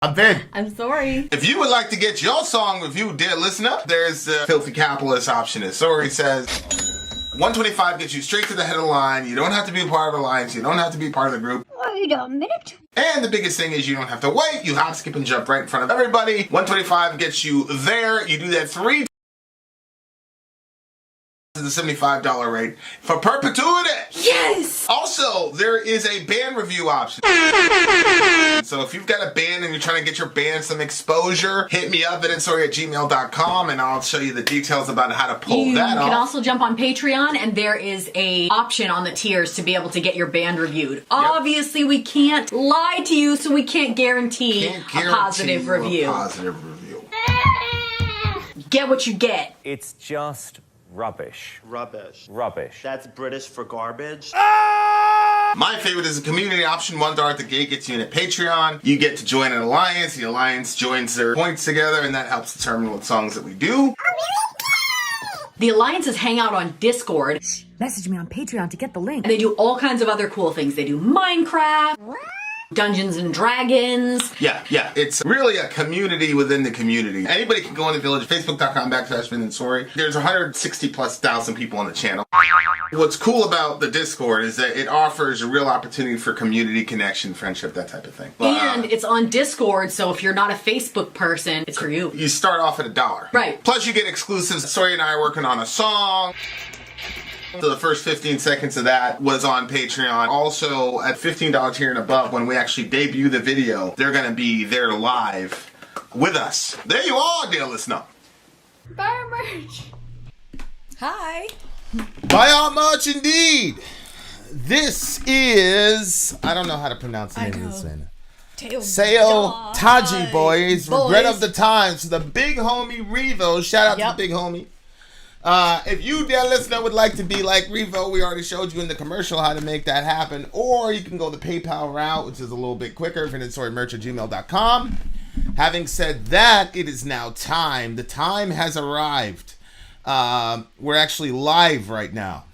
I'm Vin. I'm sorry. If you would like to get your song reviewed, dear listener, there's the filthy capitalist option. As Sori says, $125 gets you straight to the head of the line. You don't have to be a part of the alliance. You don't have to be part of the group. Wait a minute. And the biggest thing is you don't have to wait. You hop, skip, and jump right in front of everybody. $125 gets you there. You do that 3 times the $75 rate for perpetuity. Yes! Also, there is a band review option. So if you've got a band and you're trying to get your band some exposure, hit me up at insori@gmail.com and I'll show you the details about how to pull that off. You can also jump on Patreon and there is a option on the tiers to be able to get your band reviewed. Yep. Obviously, we can't lie to you, so we can't guarantee a positive review. Get what you get. It's just rubbish. Rubbish. Rubbish. That's British for garbage. My favorite is a community option. $1 at the gate gets you in at Patreon. You get to join an alliance. The alliance joins their points together, and that helps determine what songs that we do. The alliances hang out on Discord. Message me on Patreon to get the link. And they do all kinds of other cool things. They do Minecraft, Dungeons and Dragons. Yeah. It's really a community within the community. Anybody can go in the village, facebook.com/VIN and SORI. There's 160,000+ people on the channel. What's cool about the Discord is that it offers a real opportunity for community connection, friendship, that type of thing. And it's on Discord, so if you're not a Facebook person, it's for you. You start off at $1. Right. Plus you get exclusives. Sori and I are working on a song. So the first 15 seconds of that was on Patreon. Also, at $15 tier and above, when we actually debut the video, they're going to be there live with us. There you are, dear listener. Buy our merch. Hi. Buy our merch, indeed. This is... I don't know how to pronounce the name of this man. Seo Taji, boys. Regret of the times. The big homie Revo. Shout out to the big homie. If you, dear listener, would like to be like Revo, we already showed you in the commercial how to make that happen. Or you can go the PayPal route, which is a little bit quicker, VinAndSoriMerch@gmail.com. Having said that, it is now time. The time has arrived. We're actually live right now.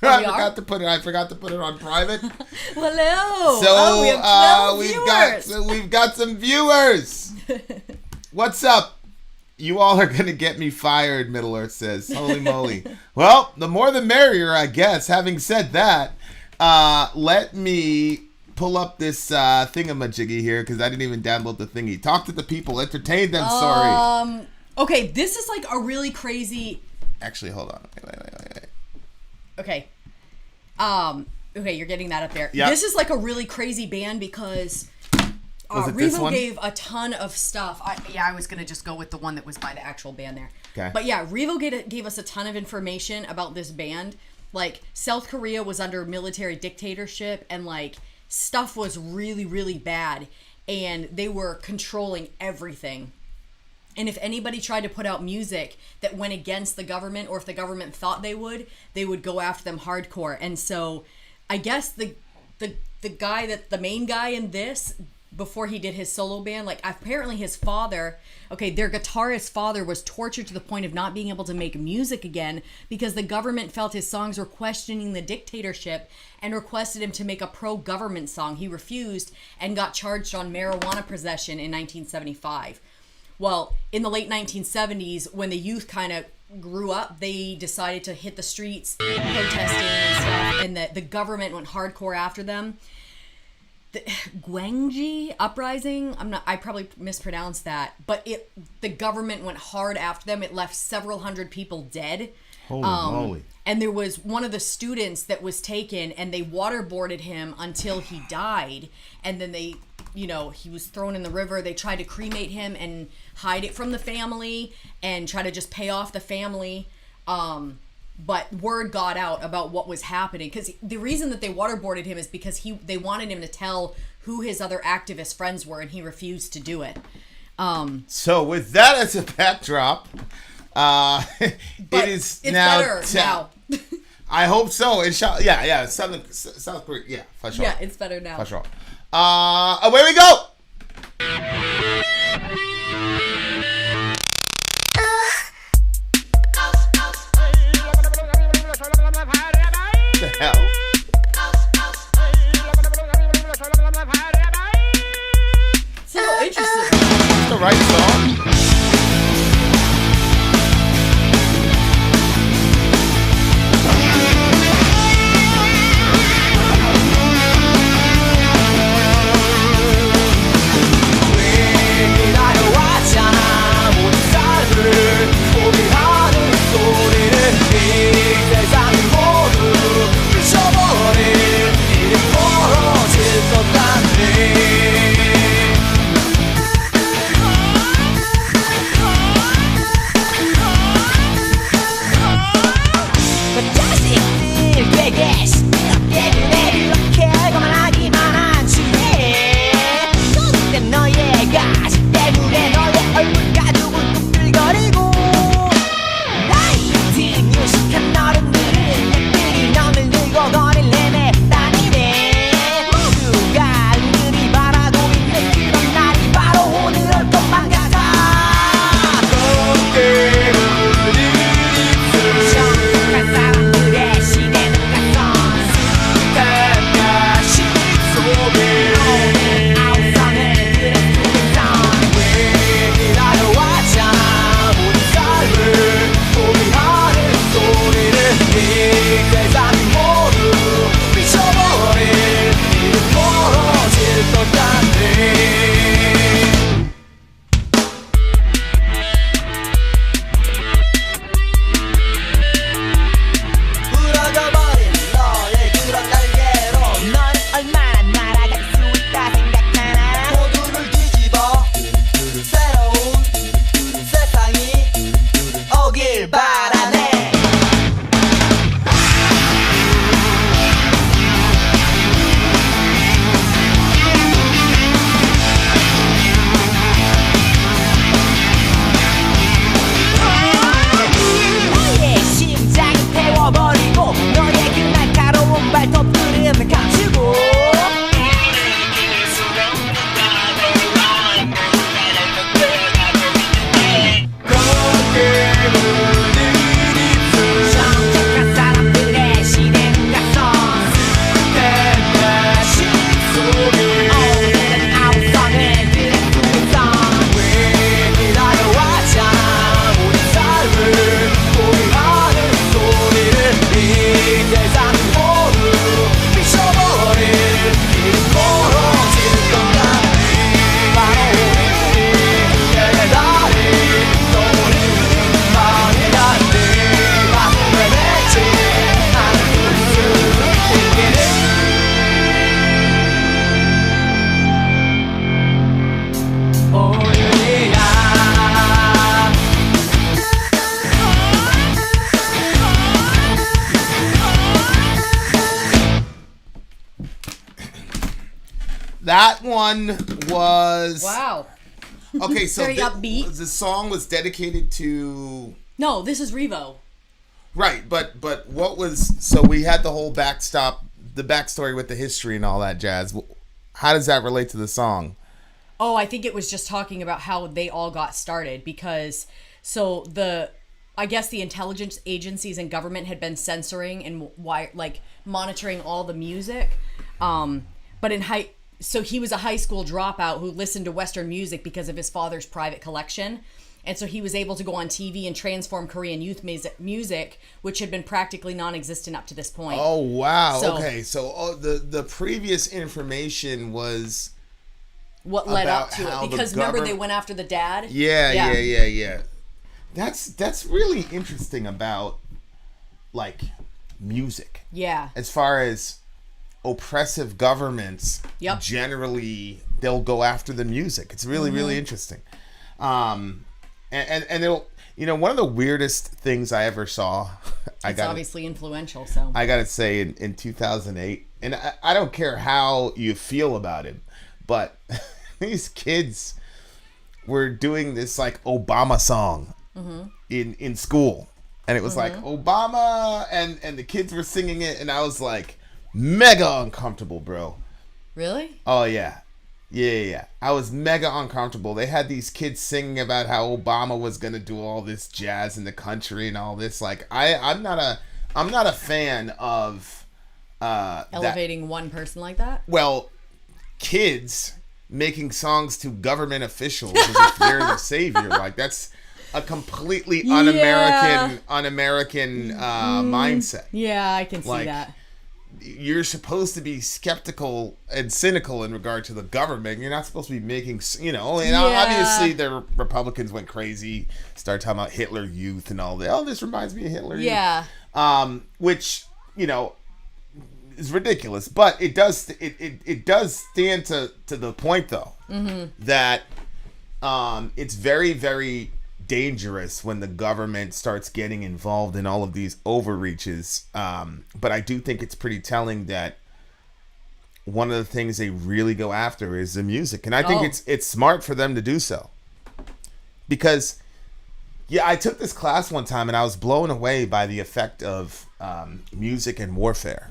I forgot to put it on private. Well, hello. So we have 12 we've got some viewers. What's up? You all are going to get me fired, Middle Earth says. Holy moly. Well, the more the merrier, I guess. Having said that, let me pull up this thingamajiggy here because I didn't even download the thingy. Talk to the people. Entertain them, Sori. Okay, this is like a really crazy... Actually, hold on. Wait. Okay. Okay, you're getting that up there. Yep. This is like a really crazy band because... Revo gave a ton of stuff. I was going to just go with the one that was by the actual band there. Okay. But yeah, Revo gave us a ton of information about this band. Like, South Korea was under military dictatorship and, like, stuff was really, really bad. And they were controlling everything. And if anybody tried to put out music that went against the government, or if the government thought they would go after them hardcore. And so, I guess the main guy in this... before he did his solo band, like apparently his father, their guitarist's father was tortured to the point of not being able to make music again because the government felt his songs were questioning the dictatorship and requested him to make a pro-government song. He refused and got charged on marijuana possession in 1975. Well, in the late 1970s, when the youth kind of grew up, they decided to hit the streets protesting and stuff, and the government went hardcore after them. The Gyeonggi uprising, I probably mispronounced that, but the government went hard after them. It left several hundred people dead. Holy moly. And there was one of the students that was taken and they waterboarded him until he died. And then he was thrown in the river. They tried to cremate him and hide it from the family and try to just pay off the family. But word got out about what was happening because the reason that they waterboarded him is because they wanted him to tell who his other activist friends were, and he refused to do it. So with that as a backdrop, it is it's now better now. I hope so. Yeah. South Korea, yeah, for sure. Yeah, it's better now. For sure. Away we go. The hell? So interesting. It's the right song. That one was wow. Okay, so very upbeat. The song was dedicated to. No, this is Revo. Right, but what was so we had the whole backstory with the history and all that jazz. How does that relate to the song? Oh, I think it was just talking about how they all got started because I guess the intelligence agencies and government had been censoring and monitoring all the music. So he was a high school dropout who listened to Western music because of his father's private collection. And so he was able to go on TV and transform Korean youth music, which had been practically non-existent up to this point. Oh, wow. Okay, so the previous information was what led up to it. Because remember they went after the dad? Yeah. That's really interesting about, like, music. Yeah. As far as oppressive governments, generally, they'll go after the music. It's really, really interesting. And it'll, one of the weirdest things I ever saw. It's obviously influential, so. I gotta say, in 2008, and I don't care how you feel about it, but these kids were doing this, like, Obama song in school. And it was like, Obama, and the kids were singing it, and I was like, mega uncomfortable, bro. Really? Oh, yeah. Yeah. I was mega uncomfortable. They had these kids singing about how Obama was gonna do all this jazz in the country and all this. Like, I'm not a fan of elevating one person like that. Well, kids making songs to government officials as if they're the savior. Like, that's a completely un-American mindset. Yeah, I can see that. You're supposed to be skeptical and cynical in regard to the government. You're not supposed to be making, and obviously the Republicans went crazy, started talking about Hitler Youth and all that. Oh, this reminds me of Hitler Youth. Which, is ridiculous. But it does stand to the point, though, that it's very, very dangerous when the government starts getting involved in all of these overreaches. But I do think it's pretty telling that one of the things they really go after is the music. And I think it's smart for them to do so. Because, I took this class one time and I was blown away by the effect of music and warfare.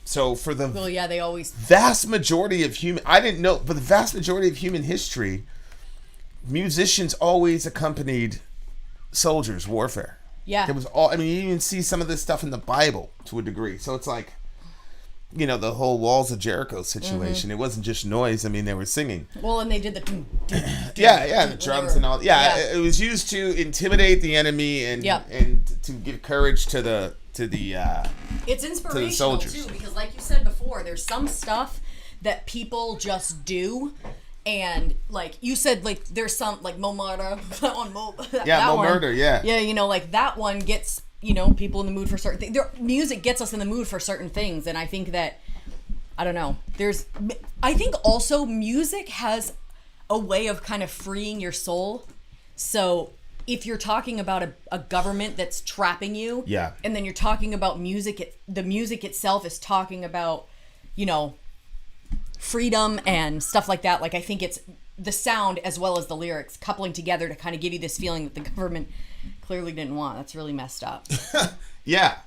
So for the they always vast majority of I didn't know, but the vast majority of human history, musicians always accompanied soldiers' warfare. Yeah. It was you even see some of this stuff in the Bible to a degree. So it's like, the whole Walls of Jericho situation. It wasn't just noise. They were singing. Well, and they did the the drums and all. Yeah, it was used to intimidate the enemy and to give courage to the it's inspirational to the soldiers. too, because like you said before, there's some stuff that people just do. And like you said, like there's some like Mo Murder on Mo. Mo Murder, yeah. Yeah, like that one gets people in the mood for certain things. Music gets us in the mood for certain things, and I think that I don't know. I think also music has a way of kind of freeing your soul. So if you're talking about a government that's trapping you, and then you're talking about music, the music itself is talking about freedom and stuff like that. Like I think it's the sound as well as the lyrics coupling together to kind of give you this feeling that the government clearly didn't want. That's really messed up. Yeah.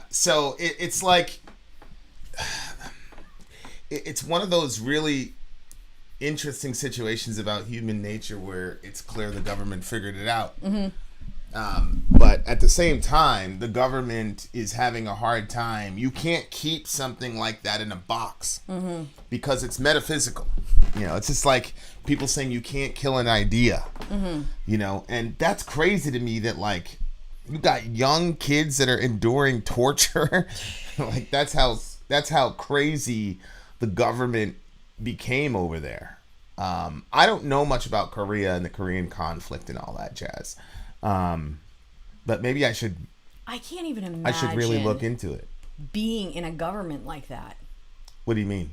So it's like it's one of those really interesting situations about human nature where it's clear the government figured it out. But at the same time, the government is having a hard time. You can't keep something like that in a box because it's metaphysical. It's just like people saying you can't kill an idea. And that's crazy to me that like you got young kids that are enduring torture. Like that's how crazy the government became over there. I don't know much about Korea and the Korean conflict and all that jazz. But maybe I can't even imagine. I should really look into it. Being in a government like that. What do you mean?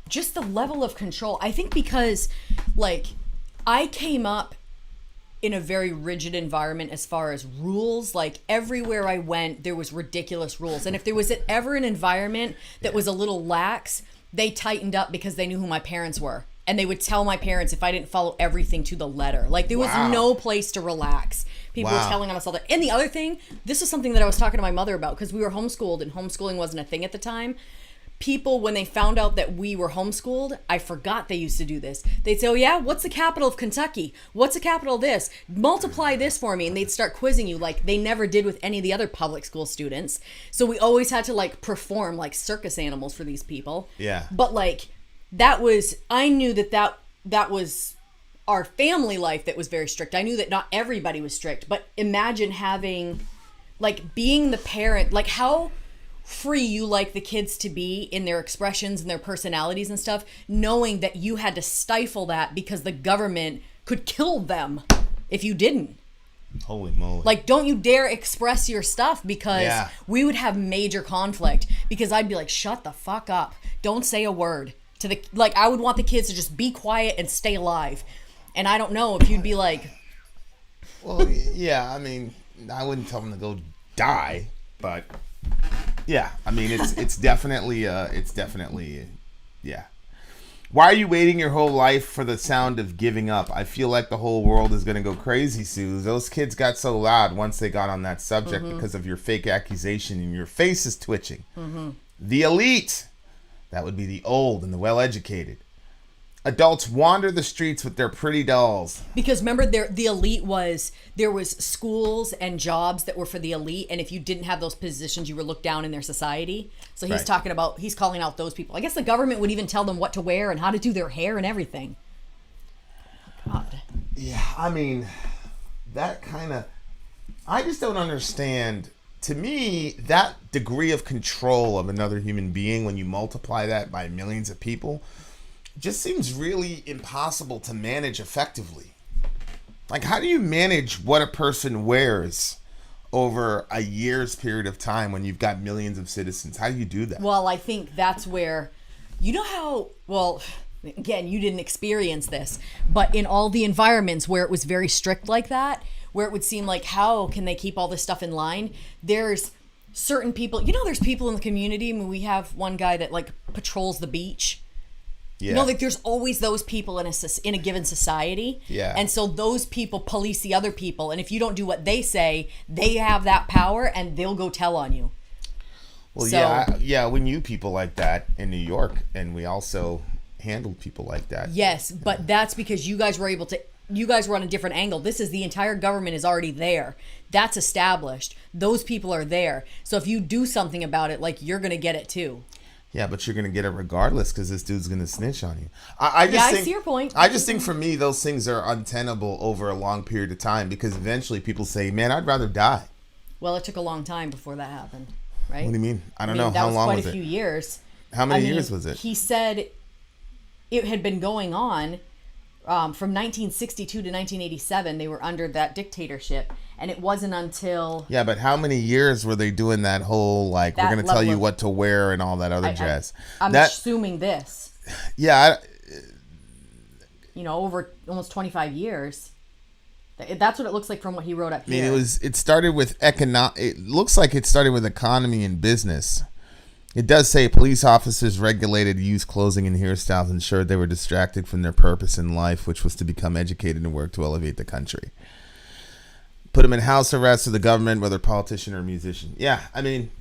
Just the level of control. I think because, like, I came up in a very rigid environment as far as rules. Like, everywhere I went, there was ridiculous rules. And if there was ever an environment that was a little lax, they tightened up because they knew who my parents were. And they would tell my parents if I didn't follow everything to the letter. Like, there was no place to relax. People were telling on us all that. And the other thing, this is something that I was talking to my mother about because we were homeschooled and homeschooling wasn't a thing at the time. People, when they found out that we were homeschooled, I forgot they used to do this. They'd say, oh yeah, what's the capital of Kentucky? What's the capital of this? Multiply this for me. And they'd start quizzing you like they never did with any of the other public school students. So we always had to like perform like circus animals for these people. Yeah. But like, I knew that was our family life that was very strict. I knew that not everybody was strict, but imagine having, like, being the parent, like how free you like the kids to be in their expressions and their personalities and stuff, knowing that you had to stifle that because the government could kill them if you didn't. Holy moly. Like, don't you dare express your stuff because we would have major conflict because I'd be like, shut the fuck up. Don't say a word. I would want the kids to just be quiet and stay alive. And I don't know if you'd be like... Well, yeah, I mean, I wouldn't tell them to go die, but yeah, I mean, it's definitely, yeah. Why are you waiting your whole life for the sound of giving up? I feel like the whole world is going to go crazy, Sue. Those kids got so loud once they got on that subject because of your fake accusation and your face is twitching. The elite... That would be the old and the well-educated. adults wander the streets with their pretty dolls. Because remember, the elite there was schools and jobs that were for the elite, and if you didn't have those positions, you were looked down in their society. So he's he's calling out those people. I guess the government would even tell them what to wear and how to do their hair and everything. God. Yeah, I mean, that kind of, I just don't understand. To me, that degree of control of another human being, when you multiply that by millions of people, just seems really impossible to manage effectively. Like, how do you manage what a person wears over a year's period of time when you've got millions of citizens? How do you do that? Well, I think that's where, you know how, well, again, you didn't experience this, but in all the environments where it was very strict like that, where it would seem like, how can they keep all this stuff in line? There's certain people, there's people in the community. I mean, we have one guy that like patrols the beach. Yeah. Like there's always those people in a given society. Yeah. And so those people police the other people. And if you don't do what they say, they have that power and they'll go tell on you. Well, we knew people like that in New York, and we also handled people like that. Yes, but that's because you guys were on a different angle. This is the entire government is already there. That's established. Those people are there. So if you do something about it, like, you're going to get it too. Yeah, but you're going to get it regardless because this dude's going to snitch on you. I see your point. I just think for me, those things are untenable over a long period of time because eventually people say, man, I'd rather die. Well, it took a long time before that happened, right? What do you mean? I don't know. How long was it? That was quite a few years. How many years was it? He said it had been going on from 1962 to 1987. They were under that dictatorship. And it wasn't until... Yeah, but how many years were they doing that whole, like, we're going to tell you what to wear and all that other jazz? I'm assuming this. Yeah. Over almost 25 years. That's what it looks like from what he wrote up here. I mean, it started with it looks like it started with economy and business. It does say police officers regulated youth clothing and hairstyles, ensured they were distracted from their purpose in life, which was to become educated and work to elevate the country. Put them in house arrest of the government, whether politician or musician. Yeah, I mean,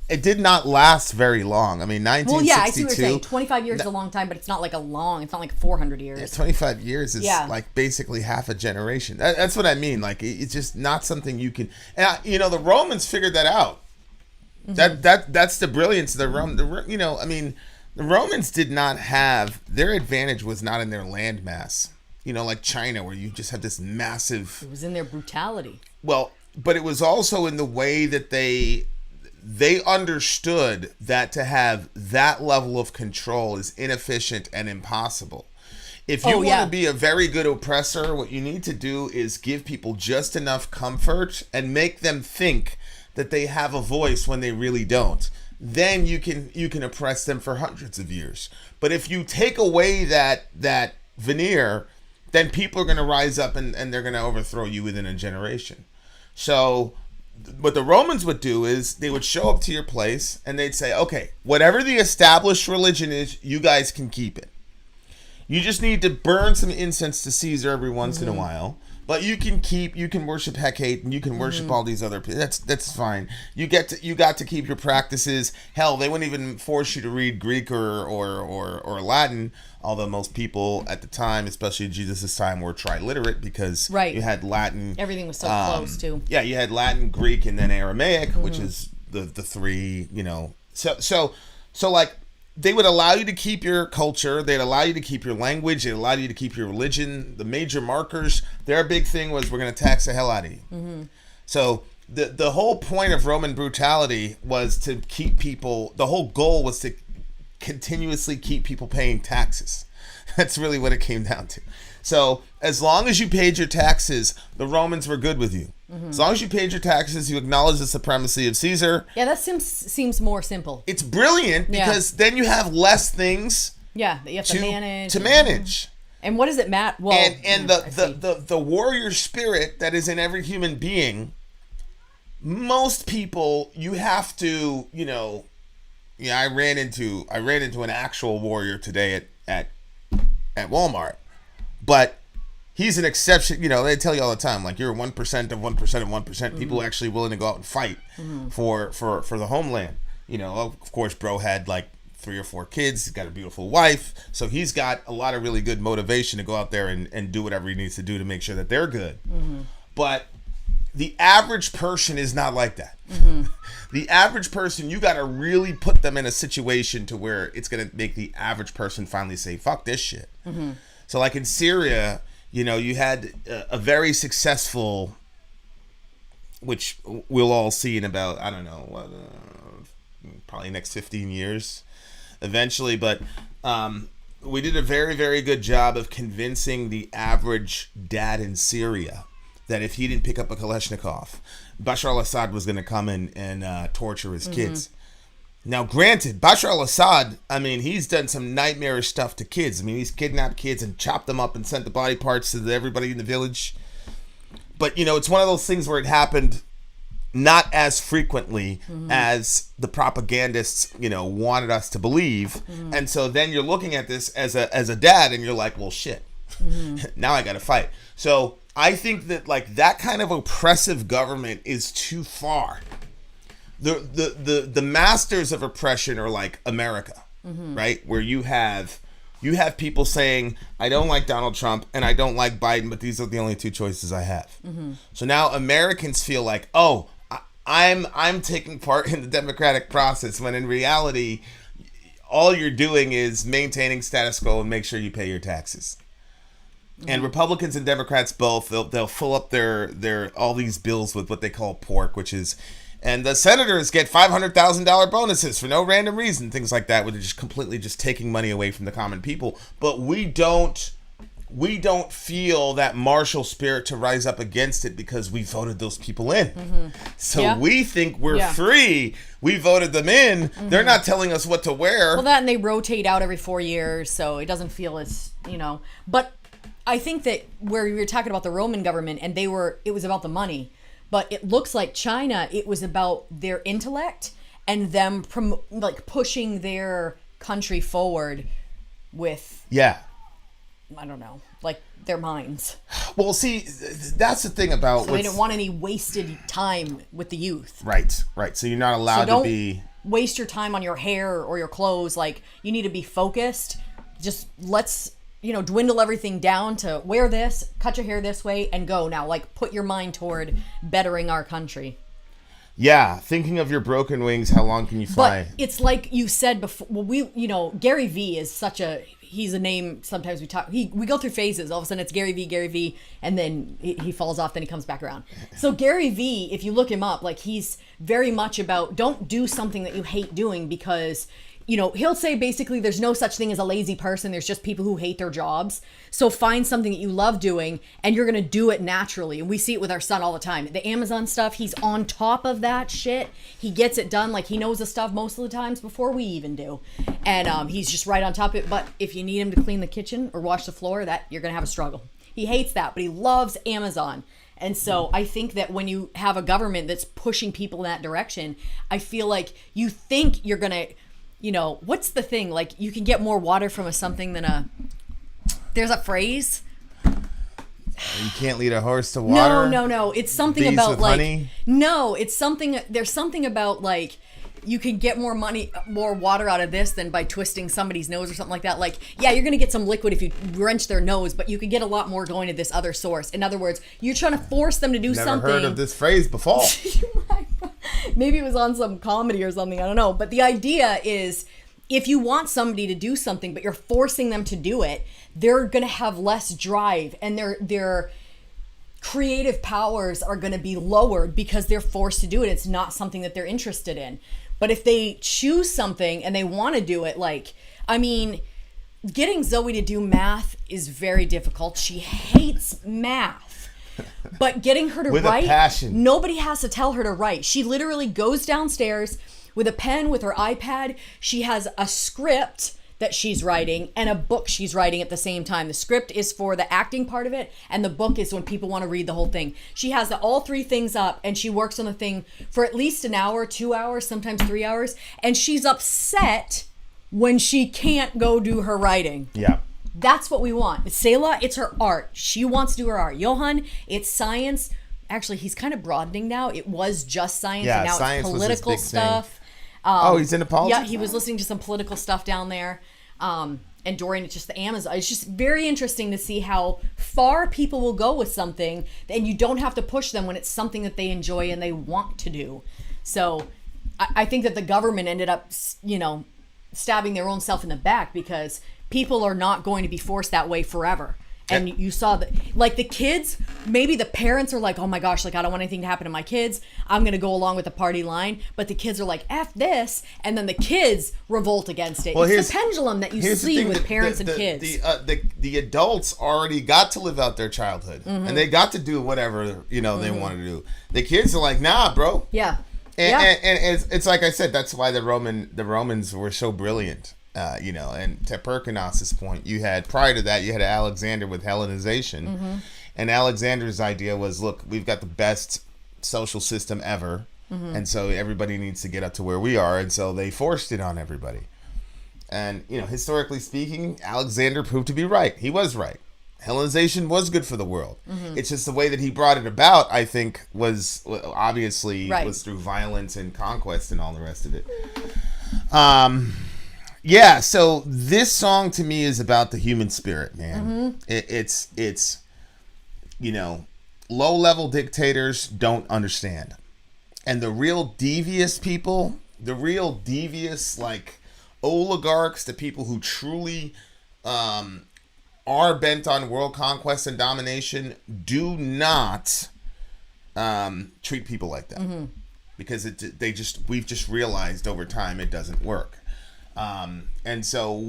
it did not last very long. I mean, 1962. Well, yeah, I see what you're saying. 25 years is a long time, but it's not like it's not like 400 years. Yeah, 25 years is like basically half a generation. That's what I mean. Like, it's just not something you can. And the Romans figured that out. Mm-hmm. That's the brilliance of the Rome. The Romans did not have, their advantage was not in their landmass. Like China, where you just have this massive... It was in their brutality. Well, but it was also in the way that they understood that to have that level of control is inefficient and impossible. If you want to be a very good oppressor, what you need to do is give people just enough comfort and make them think that they have a voice when they really don't. Then you can oppress them for hundreds of years. But if you take away that veneer, then people are going to rise up and they're going to overthrow you within a generation. So what the Romans would do is they would show up to your place and they'd say, okay, whatever the established religion is, you guys can keep it. You just need to burn some incense to Caesar every once in a while. But you can worship Hecate and you can worship all these other people. That's fine. You got to keep your practices. Hell, they wouldn't even force you to read Greek or Latin, although most people at the time, especially in Jesus' time, were triliterate because you had Latin. Everything was so close too. Yeah, you had Latin, Greek, and then Aramaic, which is the three, So like, they would allow you to keep your culture. They'd allow you to keep your language. They'd allow you to keep your religion. The major markers, their big thing was, we're going to tax the hell out of you. Mm-hmm. So the whole point of Roman brutality was to keep people, the whole goal was to continuously keep people paying taxes. That's really what it came down to. So as long as you paid your taxes, the Romans were good with you. Mm-hmm. As long as you paid your taxes, you acknowledge the supremacy of Caesar. Yeah, that seems more simple. It's brilliant because then you have less things. Yeah, that you have to manage. And what does it matter? Well, and the warrior spirit that is in every human being. Most people, you have to, I ran into an actual warrior today at Walmart, but he's an exception. They tell you all the time, like, you're 1% of 1% of 1%. People are actually willing to go out and fight for the homeland. Of course, bro had like 3 or 4 kids. He's got a beautiful wife. So he's got a lot of really good motivation to go out there and do whatever he needs to do to make sure that they're good. But the average person is not like that. The average person, you got to really put them in a situation to where it's going to make the average person finally say, fuck this shit. So like in Syria, you know, you had a very successful, which we'll all see in about, I don't know, what, probably next 15 years eventually. But we did a very, very good job of convincing the average dad in Syria that if he didn't pick up a Kalashnikov, Bashar al-Assad was going to come in and torture his kids. Now, granted, Bashar al-Assad, I mean, he's done some nightmarish stuff to kids. I mean, he's kidnapped kids and chopped them up and sent the body parts to everybody in the village. But, you know, it's one of those things where it happened not as frequently as the propagandists, you know, wanted us to believe. And so then you're looking at this as a dad and you're like, well, shit, now I got to fight. So I think that like that kind of oppressive government is too far. The masters of oppression are like America, right? Where you have people saying, I don't like Donald Trump and I don't like Biden, but these are the only 2 choices I have. So now Americans feel like, oh, I'm taking part in the democratic process, when in reality, all you're doing is maintaining status quo and make sure you pay your taxes. And Republicans and Democrats both, they'll fill up their all these bills with what they call pork, which is, and the senators get $500,000 bonuses for no random reason, things like that, where they're just completely just taking money away from the common people. But we don't feel that martial spirit to rise up against it because we voted those people in. So we think we're free. We voted them in. They're not telling us what to wear. Well, that, and they rotate out every 4 years, so it doesn't feel as, you know. But I think that where you were talking about the Roman government, and it was about the money. But it looks like China, it was about their intellect and them pushing their country forward with, I don't know, like their minds. Well, see, that's the thing about... So they didn't want any wasted time with the youth. Right. So you're not allowed to be... waste your time on your hair or your clothes. Like, you need to be focused. Just let's... dwindle everything down to wear this, cut your hair this way, and go. Now, like, put your mind toward bettering our country. Yeah, thinking of your broken wings, how long can you fly? But it's like you said before, well, Gary V is he's a name, sometimes we go through phases. All of a sudden it's Gary V, and then he falls off, then he comes back around. So Gary V, if you look him up, like, he's very much about, don't do something that you hate doing, because... he'll say basically there's no such thing as a lazy person. There's just people who hate their jobs. So find something that you love doing and you're going to do it naturally. And we see it with our son all the time. The Amazon stuff, he's on top of that shit. He gets it done. Like, he knows the stuff most of the times before we even do. And he's just right on top of it. But if you need him to clean the kitchen or wash the floor, that you're going to have a struggle. He hates that, but he loves Amazon. And so I think that when you have a government that's pushing people in that direction, I feel like you think you're going to... what's the thing? Like, you can get more water from something than there's a phrase. You can't lead a horse to water? No. It's something Bees about with like, honey? No, it's something, there's something about like, you can get more water out of this than by twisting somebody's nose or something like that. Like, yeah, you're going to get some liquid if you wrench their nose, but you could get a lot more going to this other source. In other words, you're trying to force them to do something. Never heard of this phrase before. Maybe it was on some comedy or something, I don't know. But the idea is, if you want somebody to do something, but you're forcing them to do it, they're going to have less drive, and their creative powers are going to be lowered because they're forced to do it. It's not something that they're interested in. But if they choose something and they want to do it, like, I mean, getting Zoe to do math is very difficult. She hates math. But getting her to with write, a passion. Nobody has to tell her to write. She literally goes downstairs with a pen, with her iPad. She has a script that she's writing and a book she's writing at the same time. The script is for the acting part of it, and the book is when people want to read the whole thing. She has all 3 things up, and she works on the thing for at least an hour, 2 hours, sometimes 3 hours, and she's upset when she can't go do her writing. Yeah. That's what we want. Selah, it's her art. She wants to do her art. Johan, it's science. Actually, he's kind of broadening now. It was just science, and now it's political stuff. He's into politics? Yeah, he was listening to some political stuff down there. And during just the Amazon, it's just very interesting to see how far people will go with something, and you don't have to push them when it's something that they enjoy and they want to do. So I think that the government ended up, stabbing their own self in the back, because people are not going to be forced that way forever. And you saw that, like, the kids, maybe the parents are like, oh my gosh, like, I don't want anything to happen to my kids. I'm going to go along with the party line. But the kids are like, F this. And then the kids revolt against it. Well, it's the pendulum that you see with parents and kids. The adults already got to live out their childhood. Mm-hmm. And they got to do whatever, they wanted to do. The kids are like, nah, bro. Yeah. And it's like I said, that's why the Romans were so brilliant. And to Perkinos's point, prior to that, you had Alexander with Hellenization. Mm-hmm. And Alexander's idea was, look, we've got the best social system ever. Mm-hmm. And so everybody needs to get up to where we are. And so they forced it on everybody. And, historically speaking, Alexander proved to be right. He was right. Hellenization was good for the world. Mm-hmm. It's just the way that he brought it about, I think, was through violence and conquest and all the rest of it. Yeah, so this song to me is about the human spirit, man. Mm-hmm. It's low-level dictators don't understand. And the real devious people, like oligarchs, the people who truly are bent on world conquest and domination, do not treat people like that. Mm-hmm. Because we've just realized over time it doesn't work. And so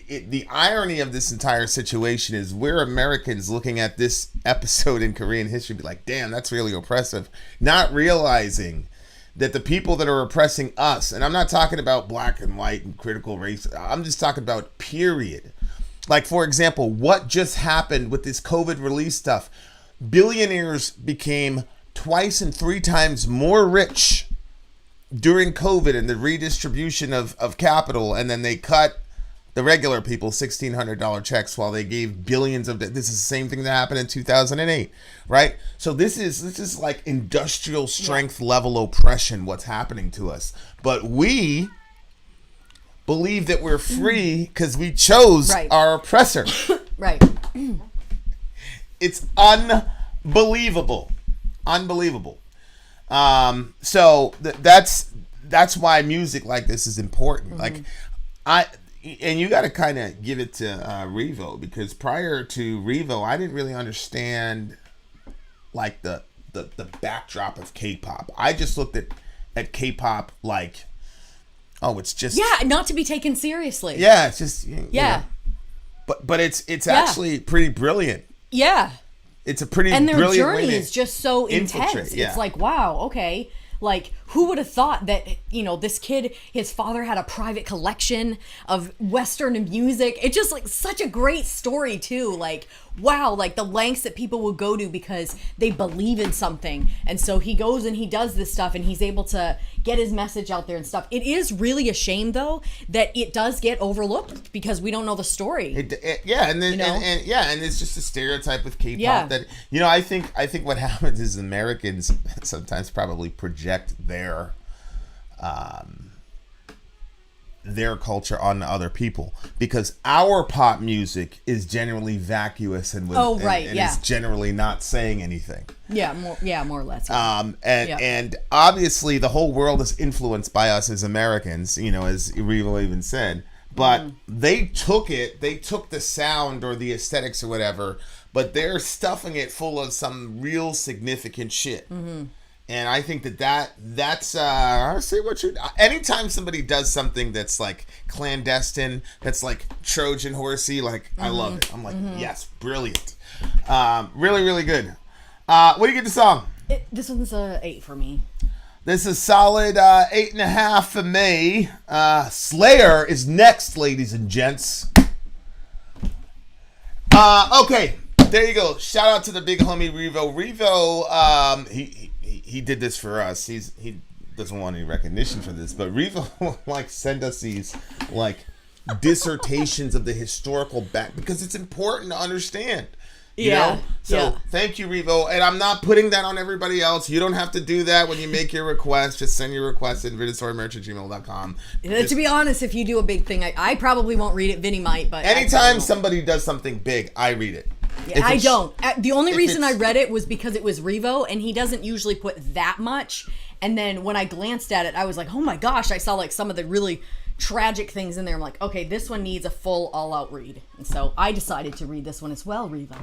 the irony of this entire situation is we're Americans looking at this episode in Korean history be like, damn, that's really oppressive. Not realizing that the people that are oppressing us, and I'm not talking about black and white and critical race, I'm just talking about period. Like, for example, what just happened with this COVID relief stuff? Billionaires became twice and 3 times more rich during COVID and the redistribution of capital, and then they cut the regular people $1,600 checks while they gave billions of. This is the same thing that happened in 2008, right? So this is like industrial strength level oppression. What's happening to us? But we believe that we're free because we chose our oppressor. Right. It's unbelievable. So that's why music like this is important. Mm-hmm. And you got to kind of give it to Revo, because prior to Revo, I didn't really understand like the backdrop of K-pop. I just looked at K-pop like, oh, it's just not to be taken seriously. Yeah, it's just but it's actually pretty brilliant. Yeah. It's a pretty and their brilliant journey is just so intense. Yeah. It's like, wow, okay. Like, who would have thought that, this kid, his father had a private collection of Western music. It's just like such a great story too. Like, wow, like the lengths that people will go to because they believe in something. And so he goes and he does this stuff and he's able to get his message out there and stuff. It is really a shame though that it does get overlooked because we don't know the story. And it's just a stereotype with K-pop that I think what happens is Americans sometimes probably project their culture on other people, because our pop music is generally vacuous and is generally not saying anything. More or less. And obviously the whole world is influenced by us as Americans, as Revo even said. But they took the sound or the aesthetics or whatever, but they're stuffing it full of some real significant shit. Mm-hmm. And I think that's anytime somebody does something that's like clandestine, that's like Trojan horsey, like I love it. I'm like, yes, brilliant. Really, really good. What do you get the song? This one's a 8 for me. This is solid 8.5 for me. SLAYER is next, ladies and gents. Okay, there you go. Shout out to the big homie Revo. Revo, he did this for us. He doesn't want any recognition for this, but Revo will send us these dissertations of the historical back, because it's important to understand. You know? So thank you, Revo. And I'm not putting that on everybody else. You don't have to do that when you make your request. Just send your request at VinAndSoriMerch@gmail.com. To be honest, if you do a big thing, I probably won't read it. Vinny might, but anytime somebody does something big, I read it. Yeah, I don't. The only reason I read it was because it was Revo, and he doesn't usually put that much. And then when I glanced at it, I was like, oh my gosh, I saw like some of the really tragic things in there. I'm like, okay, this one needs a full all-out read. And so I decided to read this one as well, Revo.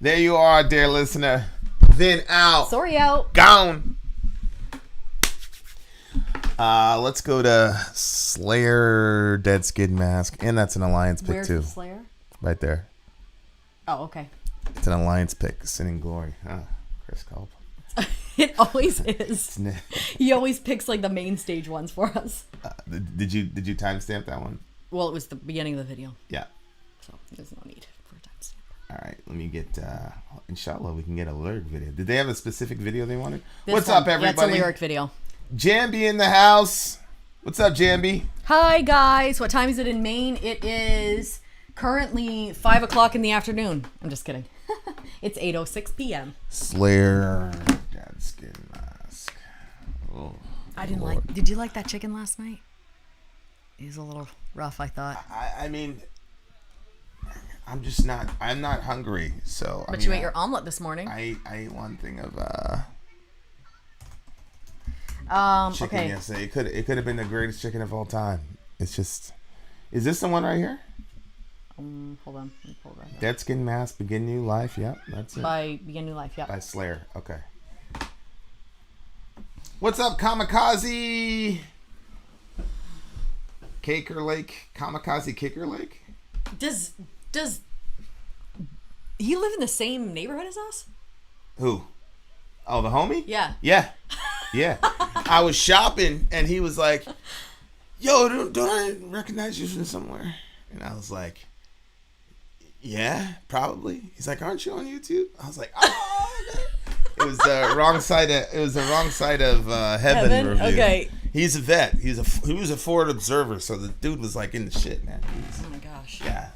There you are, dear listener. Vin out. Sorry out. Gone. Let's go to Slayer Dead Skin Mask. And that's an alliance pick, too. Where's Slayer? Right there. Oh, okay. It's an alliance pick. Sin and Glory. Chris Culp. It always is. He always picks like the main stage ones for us. Did you timestamp that one? Well, it was the beginning of the video. Yeah. So there's no need for a timestamp. All right, let me get. Inshallah, we can get a lyric video. Did they have a specific video they wanted? What's up, everybody? Yeah, it's a lyric video. Jambi in the house. What's up, Jambi? Hi guys. What time is it in Maine? It is currently 5 o'clock in the afternoon. I'm just kidding. It's 8:06 p.m. Slayer Dead Skin Mask. Oh, I didn't like. Did you like that chicken last night? It was a little rough, I thought. I mean, I'm just not. I'm not hungry, so. But you ate your omelet this morning. I ate one thing of chicken okay. yesterday. It could have been the greatest chicken of all time. It's just. Is this the one right here? Hold on. Let me pull that up. Dead Skin Mask, Begin New Life. Yep, that's it. By Begin New Life. Yep. By Slayer. Okay. What's up, Kamikaze? Caker Lake, Kamikaze Kicker Lake. Does he live in the same neighborhood as us? Who? Oh, the homie? Yeah. Yeah. I was shopping and he was like, "Yo, don't I recognize you from somewhere?" And I was like, "Yeah, probably." He's like, "Aren't you on YouTube?" I was like, "Oh." It was the wrong side of heaven review. Okay. He's a vet. He was a Ford Observer, so the dude was like in the shit, man. Oh my gosh. Yeah.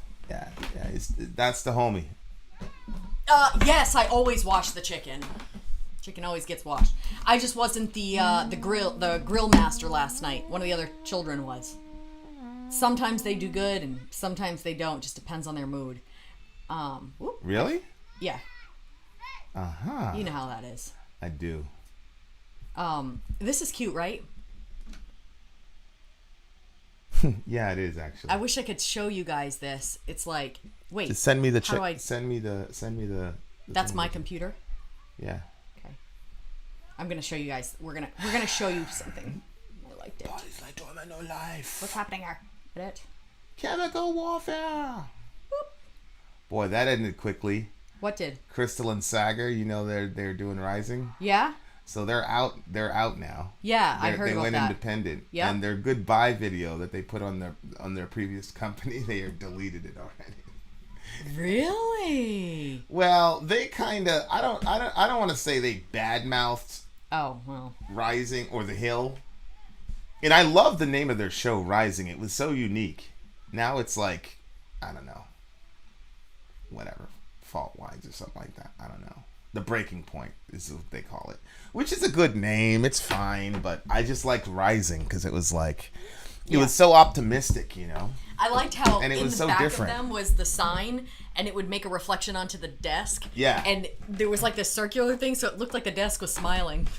That's the homie. Yes, I always wash the chicken. Chicken always gets washed. I just wasn't the grill master last night. One of the other children was. Sometimes they do good, and sometimes they don't. Just depends on their mood. Whoop. Really? Yeah. Uh-huh. You know how that is. I do. This is cute, right? Yeah, it is actually. I wish I could show you guys this. It's like, wait. Just send me the check. Send me the That's my computer. Yeah. Okay. I'm gonna show you guys. We're gonna show you something. I liked it. Bodies like Domino Life. What's happening here? It. Chemical warfare. Boop. Boy, that ended quickly. What did? Crystal and Sagar, you know they're doing Rising. Yeah. So they're out now. Yeah, I heard about that. They went independent. Yeah. And their goodbye video that they put on their previous company, they have deleted it already. Really? Well, they kind of I don't want to say they badmouthed. Oh, well. Rising or The Hill. And I love the name of their show, Rising. It was so unique. Now it's like, I don't know. Whatever. Fault lines or something like that. I don't know. The Breaking Point is what they call it, which is a good name. It's fine, but I just liked Rising because it was like, it was so optimistic, you know. I liked how and it in was the so back different. of them was the sign, and it would make a reflection onto the desk. Yeah. And there was like this circular thing, so it looked like the desk was smiling.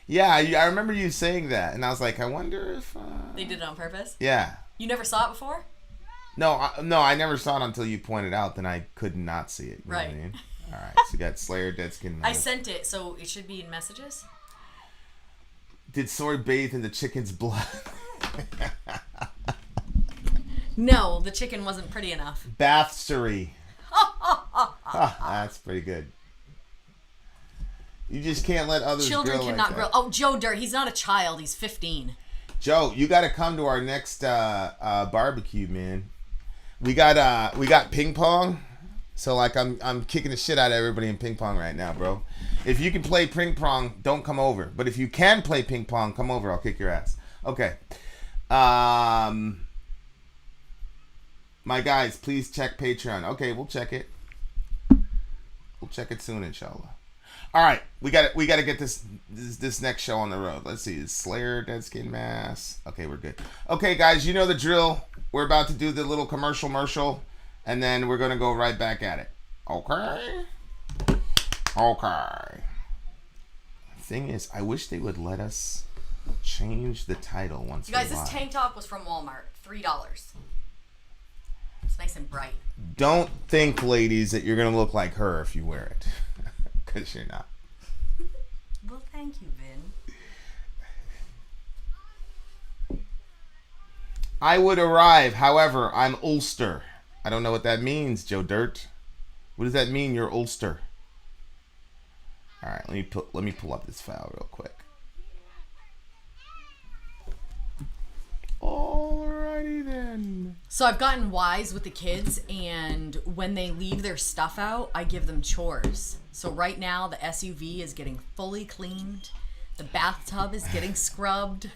Yeah, I remember you saying that, and I was like, I wonder if they did it on purpose. Yeah. You never saw it before? No, I never saw it until you pointed out. Then I could not see it. You know what I mean? All right, so you got Slayer, Dead Skin Mask. I sent it, so it should be in messages. Did Sori bathe in the chicken's blood? No, the chicken wasn't pretty enough. Bathstory. That's pretty good. You just can't let others Children grill cannot like grill. Oh, Joe Dirt, he's not a child. He's 15. Joe, you got to come to our next barbecue, man. We got ping pong. So like I'm kicking the shit out of everybody in ping pong right now, bro. If you can play ping pong, don't come over. But if you can play ping pong, come over. I'll kick your ass. Okay. My guys, please check Patreon. Okay, we'll check it. Check it soon, inshallah. All right, we got to get this next show on the road. Let's see, is Slayer, Dead Skin Mass? Okay, we're good. Okay, guys, you know the drill. We're about to do the little commercial, and then we're gonna go right back at it. Okay. Thing is, I wish they would let us change the title once. You guys, this tank top was from Walmart. $3. It's nice and bright. Don't think, ladies, that you're gonna look like her if you wear it. Because you're not. Well, thank you, Vin. I would arrive, however, I'm Ulster. I don't know what that means, Joe Dirt. What does that mean, you're Ulster? Alright, let me pull up this file real quick. Alrighty then. So I've gotten wise with the kids, and when they leave their stuff out, I give them chores. So right now, the SUV is getting fully cleaned. The bathtub is getting scrubbed.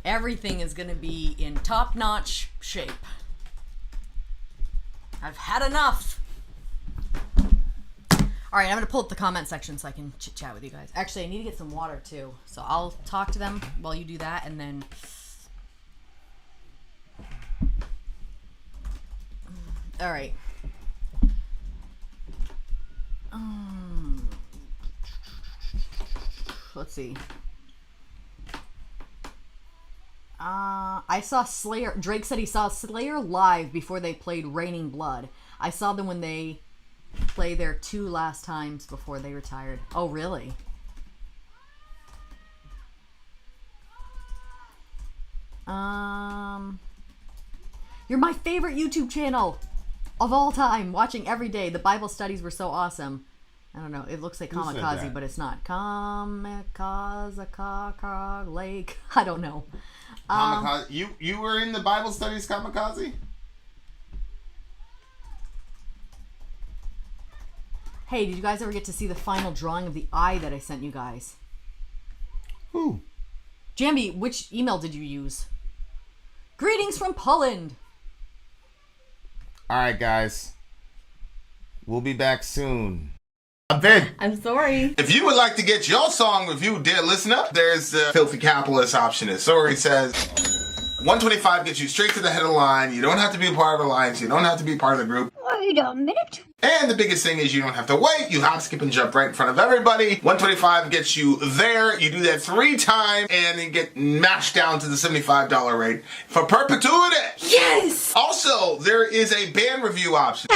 Everything is going to be in top-notch shape. I've had enough. All right, I'm going to pull up the comment section so I can chit-chat with you guys. Actually, I need to get some water, too. So I'll talk to them while you do that, and then... All right. Let's see. I saw Slayer. Drake said he saw Slayer live before they played Raining Blood. I saw them when they play their 2 last times before they retired. Oh, really? You're my favorite YouTube channel of all time. Watching every day. The Bible studies were so awesome. I don't know. It looks like kamikaze, but it's not. Kamikaze, lake. I don't know. Kamikaze. You were in the Bible studies, kamikaze? Hey, did you guys ever get to see the final drawing of the eye that I sent you guys? Who? Jambi, which email did you use? Greetings from Poland. All right, guys. We'll be back soon. I'm Vin. I'm sorry. If you would like to get your song reviewed, dear listener, there's the Filthy Capitalist option. As Sori says, 125 gets you straight to the head of the line. You don't have to be a part of the alliance. You don't have to be part of the group. Wait a minute. And the biggest thing is you don't have to wait. You hop, skip, and jump right in front of everybody. 125 gets you there. You do that 3 times, and you get mashed down to the $75 rate for perpetuity. Yes! Also, there is a band review option.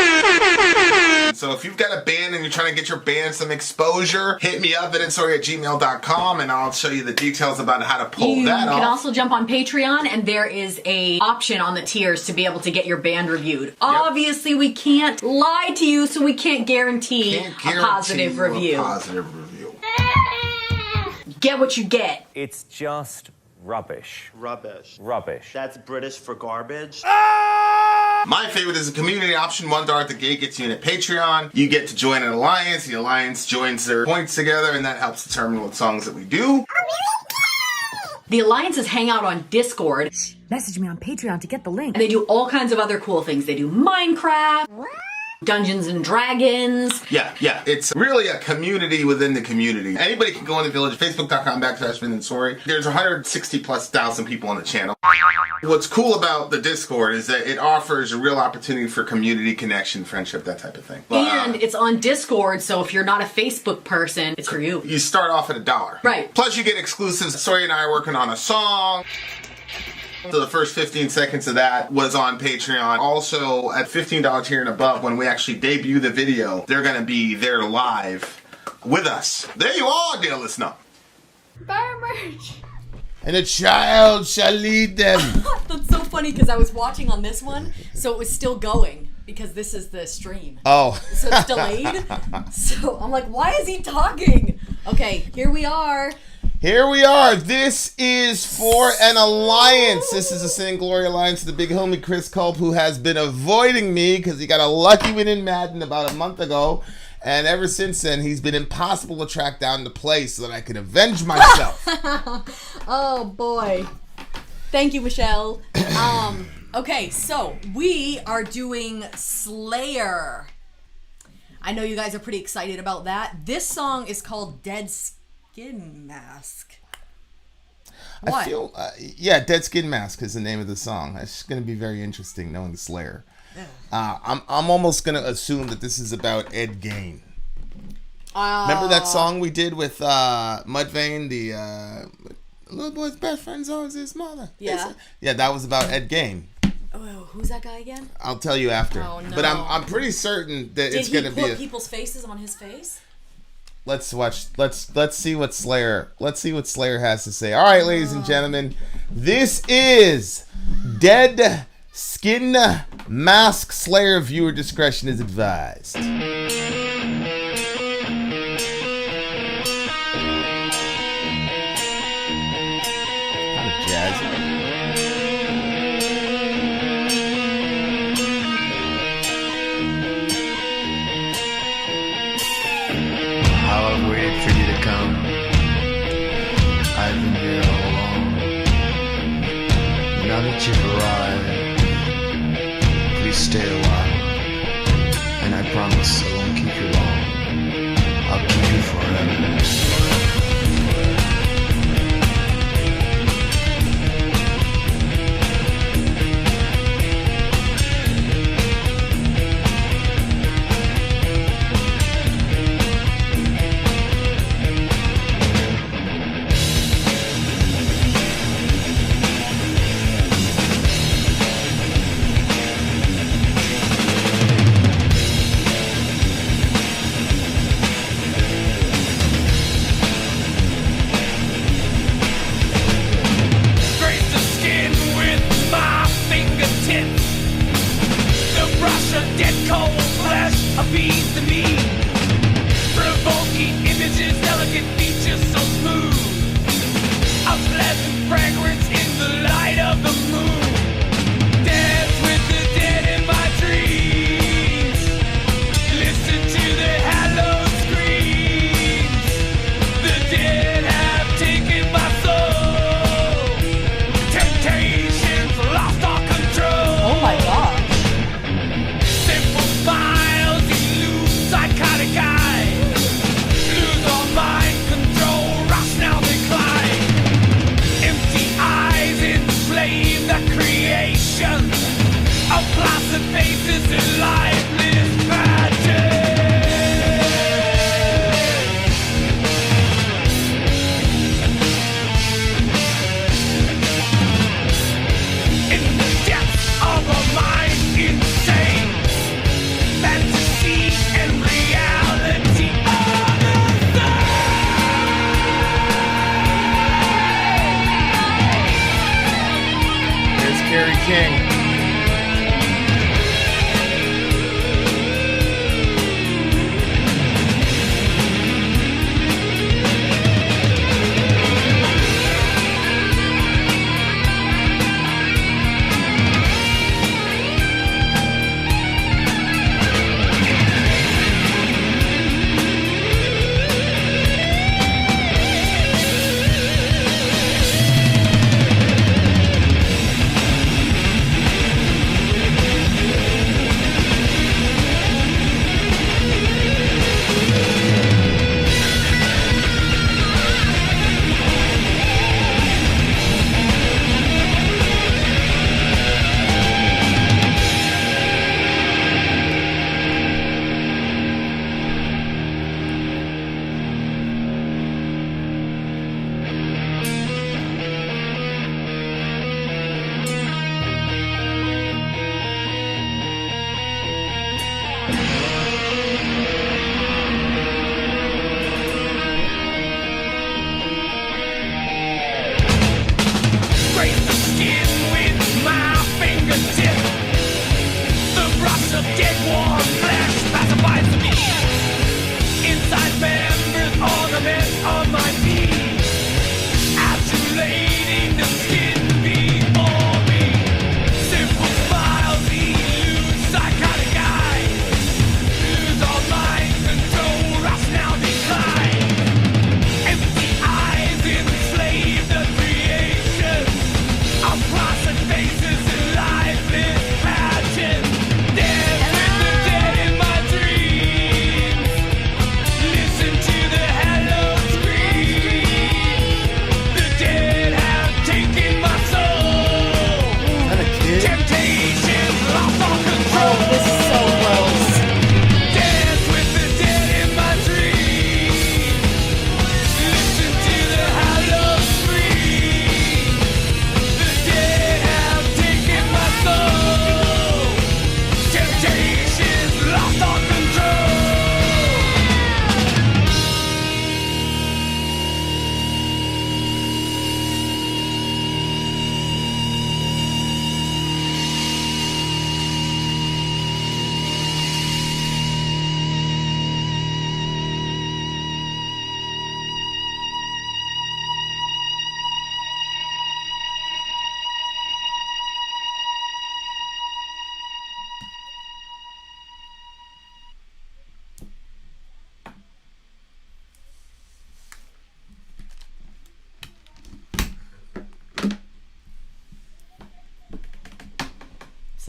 So if you've got a band and you're trying to get your band some exposure, hit me up at insori@gmail.com, and I'll show you the details about how to pull that off. You can also jump on Patreon, and there is a option on the tiers to be able to get your band reviewed. Obviously, we can't lie to you, so we can't guarantee a positive review. Get what you get. It's just rubbish. Rubbish. Rubbish. That's British for garbage. My favorite is the community option. $1 at the gate gets you in at Patreon. You get to join an alliance. The alliance joins their points together, and that helps determine what songs that we do. The alliances hang out on Discord. Message me on Patreon to get the link. They do all kinds of other cool things. They do Minecraft, Dungeons and Dragons. Yeah. It's really a community within the community. Anybody can go in the village, facebook.com/VIN and SORI. There's 160,000+ people on the channel. What's cool about the Discord is that it offers a real opportunity for community connection, friendship, that type of thing. And it's on Discord, so if you're not a Facebook person, it's for you. You start off at $1. Right. Plus you get exclusives. Sori and I are working on a song. So the first 15 seconds of that was on Patreon. Also, at $15 tier and above, when we actually debut the video, they're going to be there live with us. There you are, dear listener. Fire merch. And a child shall lead them. That's so funny because I was watching on this one, so it was still going because this is the stream. Oh. So it's delayed. So I'm like, why is he talking? Okay, here we are. Here we are. This is for an alliance. This is a Sin and Glory alliance. The big homie Chris Culp, who has been avoiding me because he got a lucky win in Madden about a month ago. And ever since then, he's been impossible to track down to play so that I can avenge myself. Oh, boy. Thank you, Michelle. Okay, so we are doing Slayer. I know you guys are pretty excited about that. This song is called Dead Skin Mask. What? I feel, Dead Skin Mask is the name of the song. It's going to be very interesting knowing Slayer. I'm almost going to assume that this is about Ed Gein. Remember that song we did with Mudvayne, the little boy's best friend's always his mother. Yeah. Yeah, that was about Ed Gein. Oh, who's that guy again? I'll tell you after. Oh, no. But I'm pretty certain that it's going to be. Did he put people's faces on his face? Let's watch. Let's see what Slayer. Let's see what Slayer has to say. All right, ladies and gentlemen, this is Dead Skin Mask. Slayer. Viewer discretion is advised. I've waited for you to come. I've been here all along. Now that you've arrived, please stay a while. And I promise I won't keep you long. I'll keep you forever.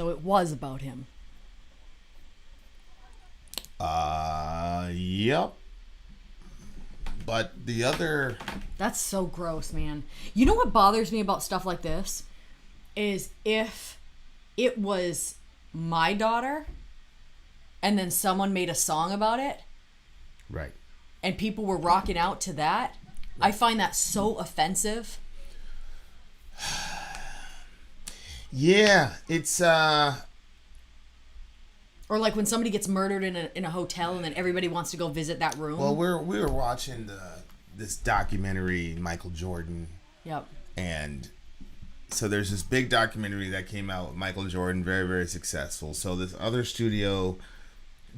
So it was about him. Yep. But the other... That's so gross, man. You know what bothers me about stuff like this? Is if it was my daughter and then someone made a song about it. Right. And people were rocking out to that. Right. I find that so offensive. Yeah, it's... Or like when somebody gets murdered in a hotel and then everybody wants to go visit that room. Well, we were watching this documentary, Michael Jordan. Yep. And so there's this big documentary that came out with Michael Jordan, very, very successful. So this other studio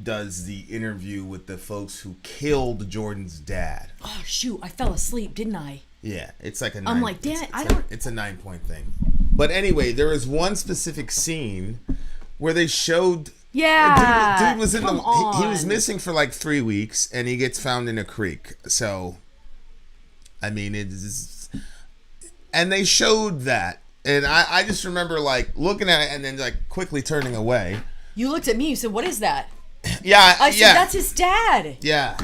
does the interview with the folks who killed Jordan's dad. Oh, shoot. I fell asleep, didn't I? Yeah, it's like a 9. I'm like, damn, I don't... It's a 9-point thing. But anyway, there was one specific scene where they showed... Yeah. Dude was he was missing for like 3 weeks and he gets found in a creek. So, I mean, and they showed that. And I just remember like looking at it and then like quickly turning away. You looked at me, you said, what is that? Yeah. I said, that's his dad. Yeah.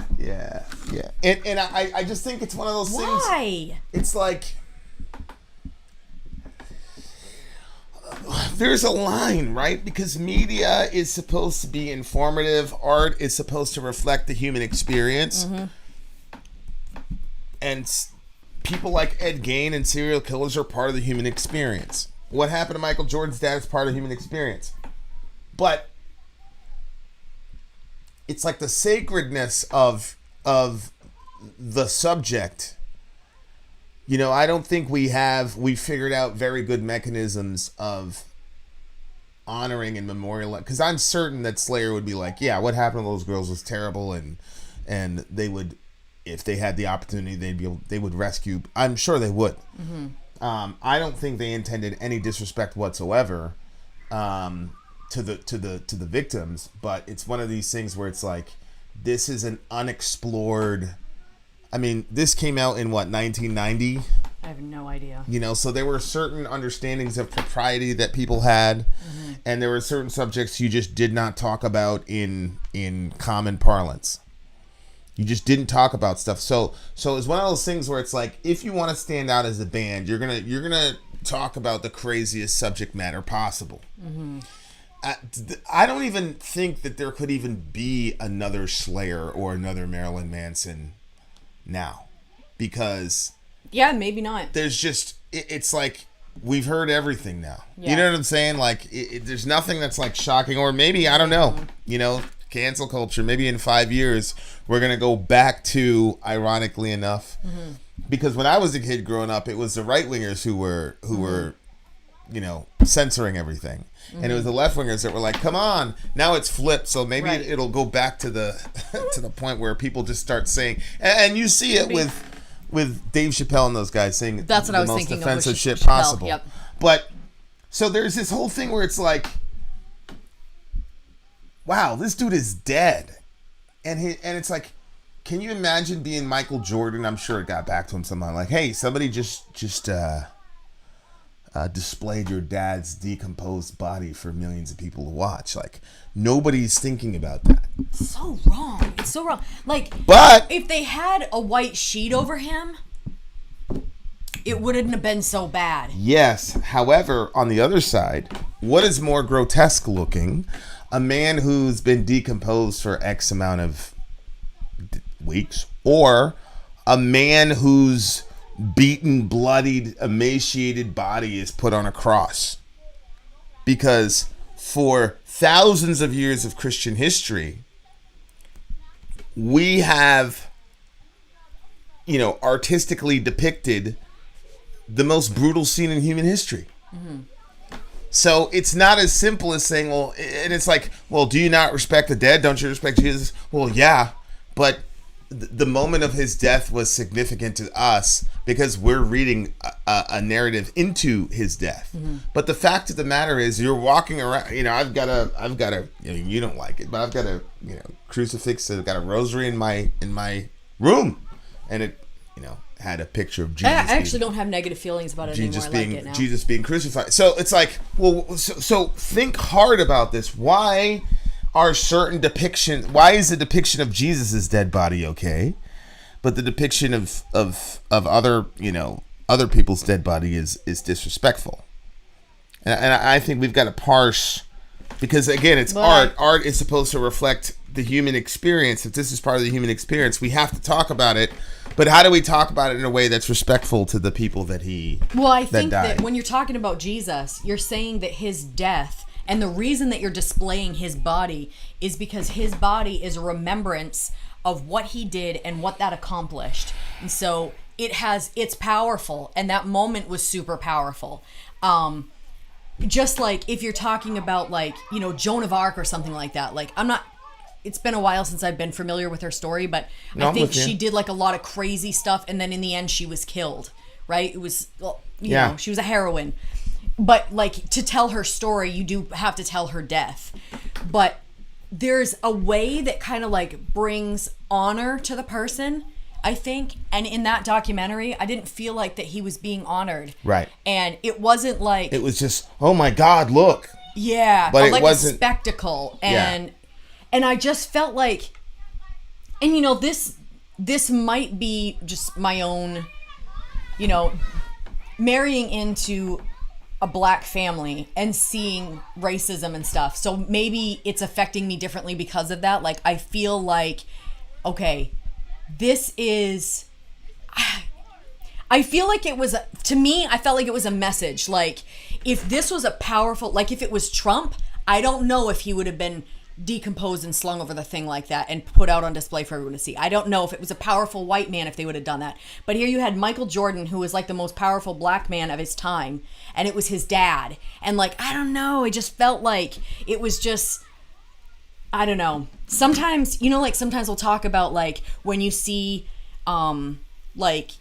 And I just think it's one of those things. Why? It's like... There's a line, right? Because media is supposed to be informative. Art is supposed to reflect the human experience. Mm-hmm. And people like Ed Gein and serial killers are part of the human experience. What happened to Michael Jordan's dad is part of the human experience. But it's like the sacredness of the subject. You know, I don't think we figured out very good mechanisms of honoring and memorializing. Because I'm certain that Slayer would be like, yeah, what happened to those girls was terrible, and they would, if they had the opportunity, they would rescue. I'm sure they would. Mm-hmm. I don't think they intended any disrespect whatsoever to the victims. But it's one of these things where it's like, this is an unexplored. I mean, this came out in what, 1990? I have no idea. You know, so there were certain understandings of propriety that people had, mm-hmm. and there were certain subjects you just did not talk about in common parlance. You just didn't talk about stuff. So it's one of those things where it's like, if you want to stand out as a band, you're gonna talk about the craziest subject matter possible. Mm-hmm. I don't even think that there could even be another Slayer or another Marilyn Manson now, because maybe not. There's just it's like we've heard everything now. Yeah. You know what I'm saying? Like there's nothing that's like shocking, or maybe I don't know. You know, cancel culture. Maybe in 5 years we're gonna go back to, ironically enough, mm-hmm. because when I was a kid growing up, it was the right wingers who were you know, censoring everything. Mm-hmm. And it was the left wingers that were like, come on. Now it's flipped, so maybe it'll go back to the to the point where people just start saying, and you see it with Dave Chappelle and those guys saying that's what I was most thinking offensive of shit Chappelle. possible. Yep. But so there's this whole thing where it's like, wow, this dude is dead. And it's like, can you imagine being Michael Jordan? I'm sure it got back to him somehow. Like, hey, somebody just displayed your dad's decomposed body for millions of people to watch. Like, nobody's thinking about that. So wrong. It's so wrong. Like, but if they had a white sheet over him, it wouldn't have been so bad. Yes. However, on the other side, what is more grotesque looking? A man who's been decomposed for X amount of weeks, or a man whose beaten, bloodied, emaciated body is put on a cross? Because for thousands of years of Christian history, we have, you know, artistically depicted the most brutal scene in human history. Mm-hmm. So it's not as simple as saying, well, and it's like, well, do you not respect the dead? Don't you respect Jesus? Well, yeah, but the moment of his death was significant to us because we're reading a narrative into his death. Mm-hmm. But the fact of the matter is, you're walking around, you know, I've got a, you know, you don't like it, but I've got a, you know, crucifix. I've got a rosary in my room, and it, you know, had a picture of Jesus. I actually don't have negative feelings about it anymore. I like it now. Jesus being crucified. So it's like, well, so think hard about this. Why are certain depictions? Why is the depiction of Jesus's dead body okay, but the depiction of other other people's dead body is disrespectful? And I think we've got to parse, because again, it's art. Art is supposed to reflect the human experience. If this is part of the human experience, we have to talk about it. But how do we talk about it in a way that's respectful to the people that I think that when you're talking about Jesus, you're saying that his death, and the reason that you're displaying his body is because his body is a remembrance of what he did and what that accomplished. And so it's powerful, and that moment was super powerful. Just like if you're talking about like, Joan of Arc or something like that, like it's been a while since I've been familiar with her story, but I think she did like a lot of crazy stuff, and then in the end she was killed, right? It was, she was a heroine. But like, to tell her story, you do have to tell her death. But there's a way that kind of like brings honor to the person, I think. And in that documentary, I didn't feel like that he was being honored. Right. And it wasn't like... It was just, oh my God, look. Yeah. But it like wasn't... a spectacle. And I just felt like... And this might be just my own, marrying into a black family and seeing racism and stuff. So maybe it's affecting me differently because of that. Like, I feel like, okay, this is... I feel like it was... To me, I felt like it was a message. Like, if this was a powerful... Like, if it was Trump, I don't know if he would have been decomposed and slung over the thing like that and put out on display for everyone to see. I don't know if it was a powerful white man if they would have done that. But here you had Michael Jordan, who was like the most powerful black man of his time, and it was his dad. And like, I don't know, it just felt like it was just... I don't know. Sometimes, like sometimes we'll talk about like when you see like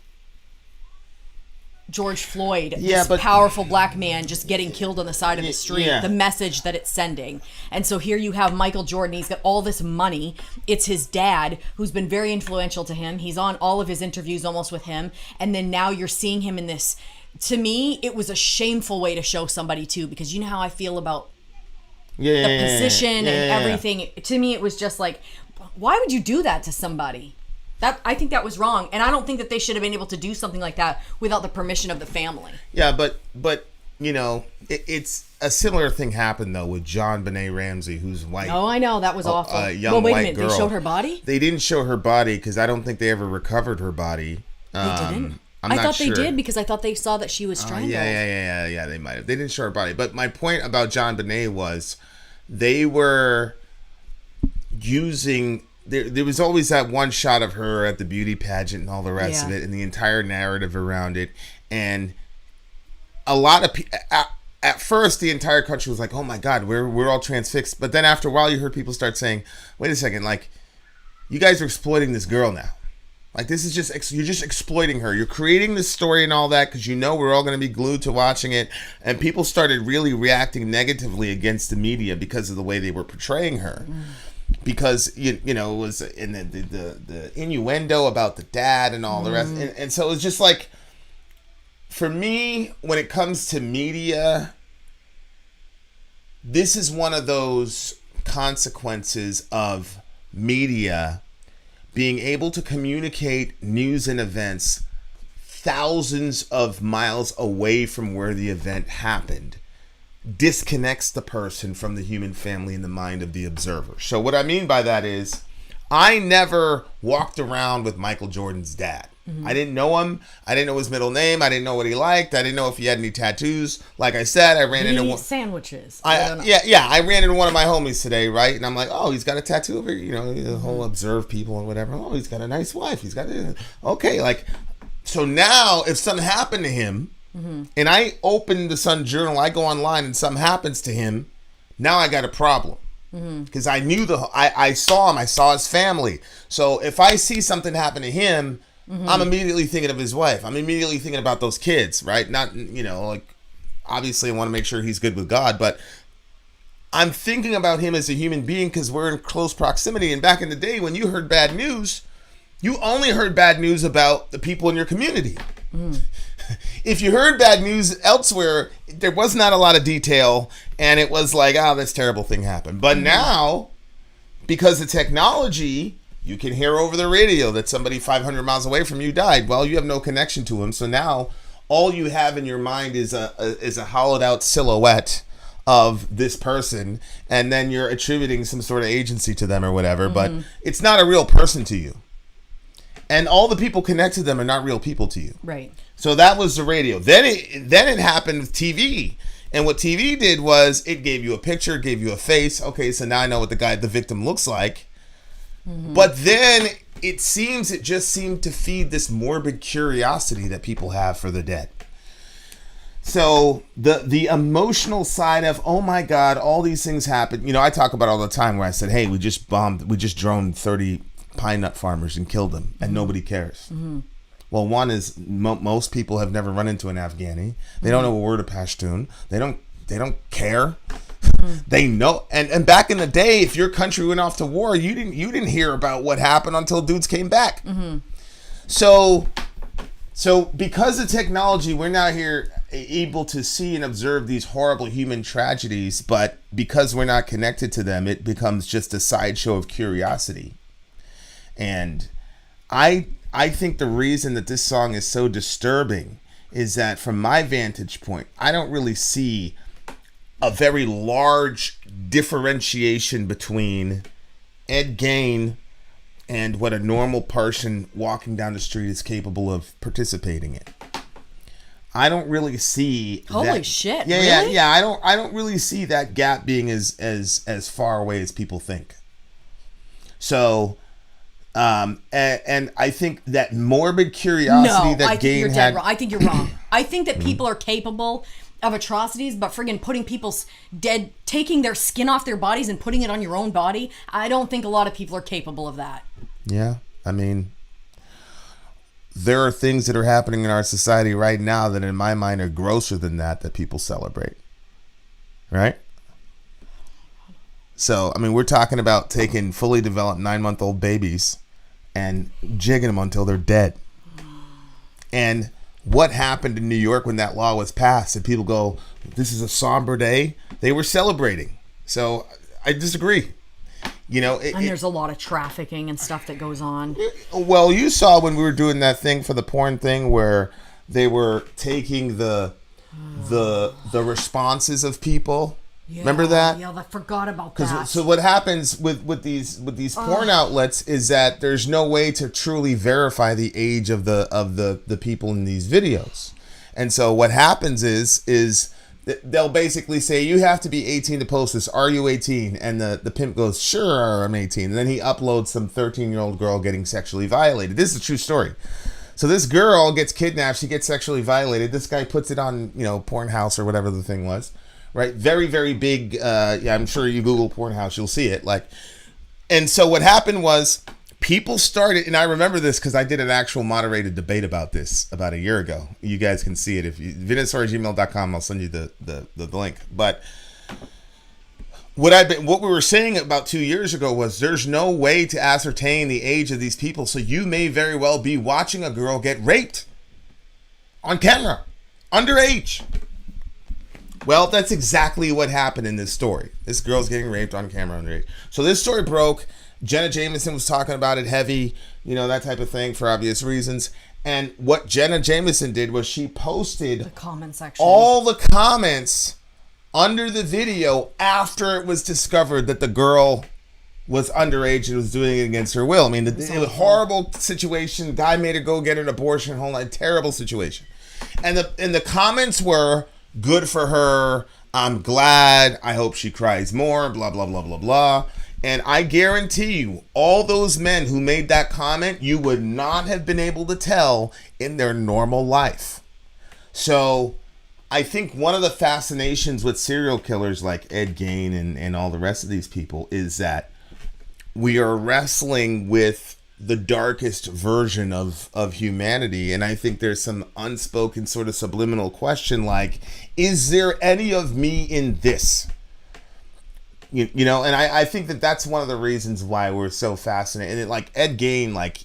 George Floyd, this powerful black man just getting killed on the side of the street, the message that it's sending. And so here you have Michael Jordan, he's got all this money. It's his dad who's been very influential to him. He's on all of his interviews almost with him. And then now you're seeing him in this. To me, it was a shameful way to show somebody too, because you know how I feel about the position and everything. To me, it was just like, why would you do that to somebody? I think that was wrong, and I don't think that they should have been able to do something like that without the permission of the family. Yeah, but it's a similar thing happened though with John Benet Ramsey, who's white. Oh, I know, that was awful. Young wait a minute, girl. They showed her body? They didn't show her body because I don't think they ever recovered her body. They didn't. I thought they did because I thought they saw that she was strangled. Yeah. They might have. They didn't show her body, but my point about John Benet was they were using. There was always that one shot of her at the beauty pageant and all the rest of it, and the entire narrative around it. And a lot of people, at first, the entire country was like, "Oh my God, we're all transfixed." But then after a while, you heard people start saying, "Wait a second, like, you guys are exploiting this girl now. Like, this is you're just exploiting her. You're creating this story and all that because we're all going to be glued to watching it." And people started really reacting negatively against the media because of the way they were portraying her. Because it was in the innuendo about the dad and all the rest, and so it was just like, for me, when it comes to media, this is one of those consequences of media being able to communicate news and events thousands of miles away from where the event happened. Disconnects the person from the human family in the mind of the observer. So what I mean by that is, I never walked around with Michael Jordan's dad. I didn't know him. I didn't know his middle name. I didn't know what he liked. I didn't know if he had any tattoos. Like I said, I ran into one sandwiches. I ran into one of my homies today, right? And I'm like, oh, he's got a tattoo over here. The whole observe people and whatever. Oh, he's got a nice wife. He's got okay. Like, so now if something happened to him, and I open the Sun Journal, I go online, and something happens to him, now I got a problem. Because I knew I saw him, I saw his family. So if I see something happen to him, I'm immediately thinking of his wife. I'm immediately thinking about those kids, right? Not, like, obviously I want to make sure he's good with God, but I'm thinking about him as a human being because we're in close proximity. And back in the day when you heard bad news, You only heard bad news about the people in your community. If you heard bad news elsewhere, there was not a lot of detail, and it was like, oh, this terrible thing happened. But now, because of technology, you can hear over the radio that somebody 500 miles away from you died. Well, you have no connection to him, so now all you have in your mind is a hollowed out silhouette of this person, and then you're attributing some sort of agency to them or whatever, but it's not a real person to you. And all the people connected to them are not real people to you. Right. So that was the radio. Then it happened with TV. And what TV did was it gave you a picture, gave you a face. Okay, so now I know what the victim looks like. But then it just seemed to feed this morbid curiosity that people have for the dead. So the emotional side of, oh my God, all these things happen. You know, I talk about all the time where I said, hey, we just droned 30 pine nut farmers and killed them, and nobody cares. Well, one is most people have never run into an Afghani. They don't know a word of Pashtun. They don't care. They know. And back in the day, if your country went off to war, you didn't hear about what happened until dudes came back. So because of technology, we're now here able to see and observe these horrible human tragedies, but because we're not connected to them, it becomes just a sideshow of curiosity. And I think the reason that this song is so disturbing is that from my vantage point, I don't really see a very large differentiation between Ed Gein and what a normal person walking down the street is capable of participating in. I don't really see Holy shit. Yeah, really? yeah. I don't really see that gap being as far away as people think. So and I think that morbid curiosity that Gein had. I think you're wrong. I think that people are capable of atrocities, but friggin' putting people's dead, taking their skin off their bodies and putting it on your own body, I don't think a lot of people are capable of that. Yeah, I mean, there are things that are happening in our society right now that in my mind are grosser than that people celebrate. Right? So, I mean, we're talking about taking fully developed 9-month-old babies and jigging them until they're dead. And what happened in New York when that law was passed and people go, this is a somber day? They were celebrating. So I disagree. You know, there's a lot of trafficking and stuff that goes on. Well, you saw when we were doing that thing for the porn thing where they were taking the responses of people. Yeah, remember that? Yeah, I forgot about that. So what happens with these porn outlets is that there's no way to truly verify the age of the people in these videos. And so what happens is they'll basically say, you have to be 18 to post this. Are you 18? And the pimp goes, sure, I'm 18. And then he uploads some 13-year-old girl getting sexually violated. This is a true story. So this girl gets kidnapped. She gets sexually violated. This guy puts it on, Pornhouse or whatever the thing was. Right, very, very big. I'm sure you Google Pornhouse, you'll see it. And so what happened was people started, and I remember this because I did an actual moderated debate about this about a year ago. You guys can see it if you vinandsori@gmail.com. I'll send you the link. But what we were saying about 2 years ago was there's no way to ascertain the age of these people, so you may very well be watching a girl get raped on camera, underage. Well, that's exactly what happened in this story. This girl's getting raped on camera underage. So this story broke. Jenna Jameson was talking about it heavy, that type of thing for obvious reasons. And what Jenna Jameson did was she posted the comment section, all the comments under the video after it was discovered that the girl was underage and was doing it against her will. I mean, it was a horrible situation. Guy made her go get an abortion. Whole night, terrible situation. And the comments were, good for her. I'm glad. I hope she cries more. Blah, blah, blah, blah, blah. And I guarantee you, all those men who made that comment, you would not have been able to tell in their normal life. So I think one of the fascinations with serial killers like Ed Gein and all the rest of these people is that we are wrestling with the darkest version of humanity. And I think there's some unspoken sort of subliminal question like, is there any of me in this? You know, and I think that that's one of the reasons why we're so fascinated. And like Ed Gein, like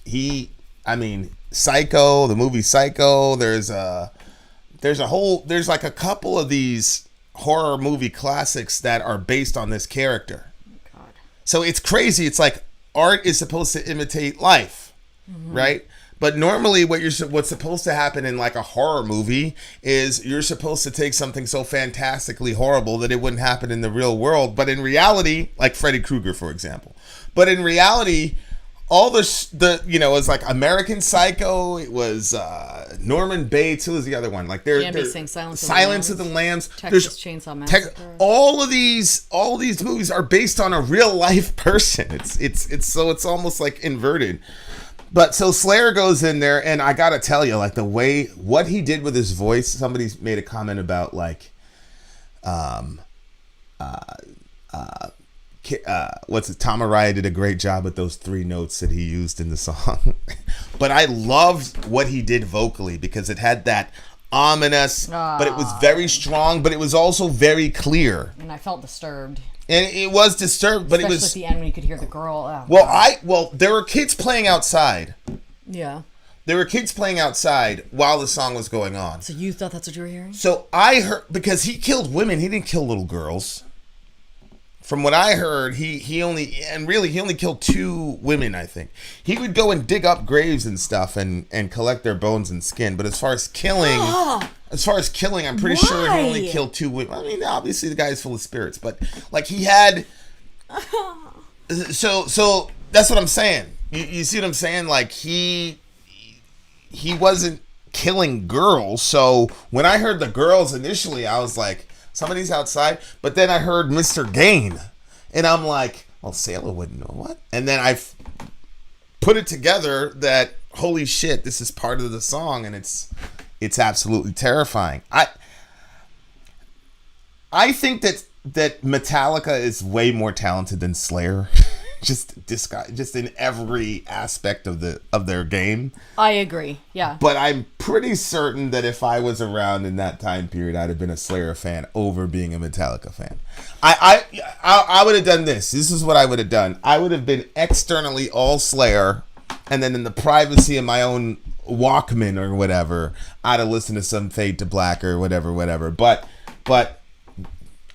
Psycho, the movie Psycho. There's like a couple of these horror movie classics that are based on this character. Oh, God. So it's crazy. It's like art is supposed to imitate life, right? But normally what's supposed to happen in like a horror movie is you're supposed to take something so fantastically horrible that it wouldn't happen in the real world. But in reality, like Freddy Krueger, for example. But in reality, all it was like American Psycho. It was Norman Bates. Who was the other one? Like Silence of the Lambs. Texas Chainsaw Massacre. All these movies are based on a real life person. It's almost like inverted. But so Slayer goes in there, and I gotta tell you, like what he did with his voice. Somebody's made a comment about like, Tom Araya did a great job with those 3 notes that he used in the song. But I loved what he did vocally because it had that ominous, but it was very strong, but it was also very clear. And I felt disturbed. And it was disturbed, but especially it was at the end when you could hear the girl. There were kids playing outside. Yeah. There were kids playing outside while the song was going on. So you thought that's what you were hearing? So I heard, because he killed women, he didn't kill little girls. From what I heard, he only killed 2 women, I think. He would go and dig up graves and stuff and collect their bones and skin. But as far as killing, I'm pretty sure he only killed 2 women. I mean, obviously the guy is full of spirits, but like he had. So that's what I'm saying. You see what I'm saying? Like he wasn't killing girls. So when I heard the girls initially, I was like, somebody's outside. But then I heard Mr. Gein, and I'm like, well, Sailor wouldn't know what. And then I put it together that, holy shit, this is part of the song, and it's absolutely terrifying. I think that Metallica is way more talented than Slayer. just in every aspect of their game. I agree. Yeah. But I'm pretty certain that if I was around in that time period, I'd have been a Slayer fan over being a Metallica fan. I would have done this. This is what I would have done. I would have been externally all Slayer, and then in the privacy of my own Walkman or whatever, I'd have listened to some Fade to Black or whatever. But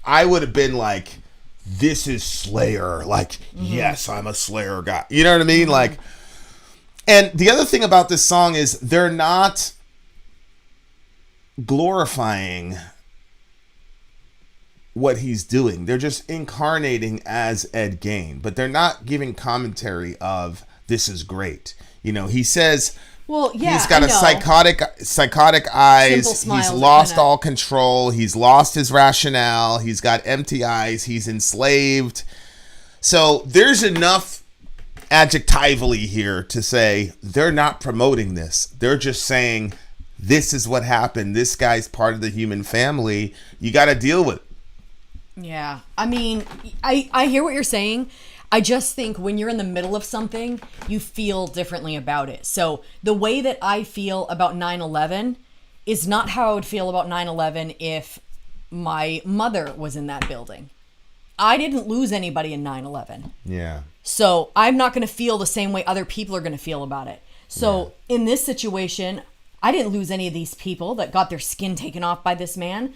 I would have been like, this is Slayer. Like, yes, I'm a Slayer guy. You know what I mean? Like, and the other thing about this song is they're not glorifying what he's doing. They're just incarnating as Ed Gein, but they're not giving commentary of this is great. You know, he says, well, yeah, he's got psychotic eyes. He's lost all control. He's lost his rationale. He's got empty eyes. He's enslaved. So there's enough adjectively here to say they're not promoting this. They're just saying this is what happened. This guy's part of the human family. You got to deal with it. Yeah. I mean, I hear what you're saying. I just think when you're in the middle of something, you feel differently about it. So the way that I feel about 9/11 is not how I would feel about 9/11 if my mother was in that building. I didn't lose anybody in 9/11. Yeah. So I'm not going to feel the same way other people are going to feel about it. So in this situation, I didn't lose any of these people that got their skin taken off by this man.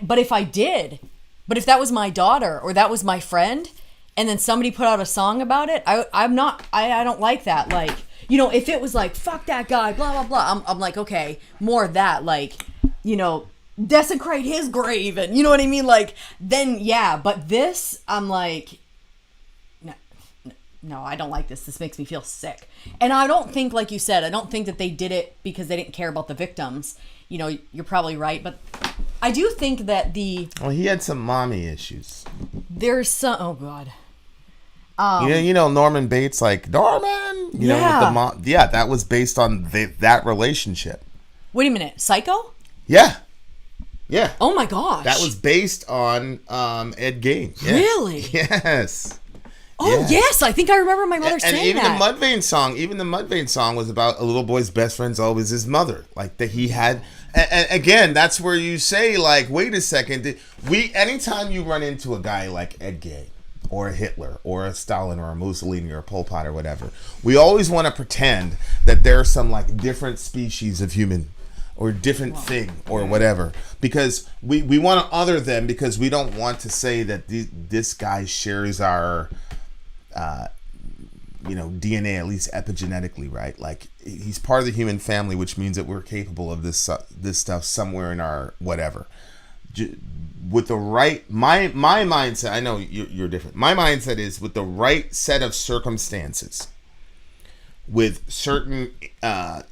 But if I did, if that was my daughter or that was my friend, and then somebody put out a song about it, I don't like that. Like, you know, if it was like, fuck that guy, blah, blah, blah, I'm like, okay, more of that, like, you know, desecrate his grave, and you know what I mean? Like, then, yeah, but this, I'm like, no, I don't like this. This makes me feel sick. And I don't think, like you said, I don't think that they did it because they didn't care about the victims. You know, you're probably right, but I do think that well, he had some mommy issues. There's some, oh, God. You know Norman Bates, like Norman. You know, with the mom. Yeah, that was based on that relationship. Wait a minute, Psycho? Yeah. Oh my gosh. That was based on Ed Gein. Yeah. Really? Yes. Oh yes, I think I remember my mother saying that. And even the Mudvayne song was about a little boy's best friend's always his mother. Like that he had. And again, that's where you say, like, wait a second. Anytime you run into a guy like Ed Gein, or a Hitler or a Stalin or a Mussolini or a Pol Pot or whatever. We always want to pretend that there's some like different species of human or different thing or whatever, because we want to other them, because we don't want to say that this guy shares our DNA, at least epigenetically, right? Like he's part of the human family, which means that we're capable of this stuff somewhere in our whatever. With the right, my mindset, I know you're different. My mindset is with the right set of circumstances, with certain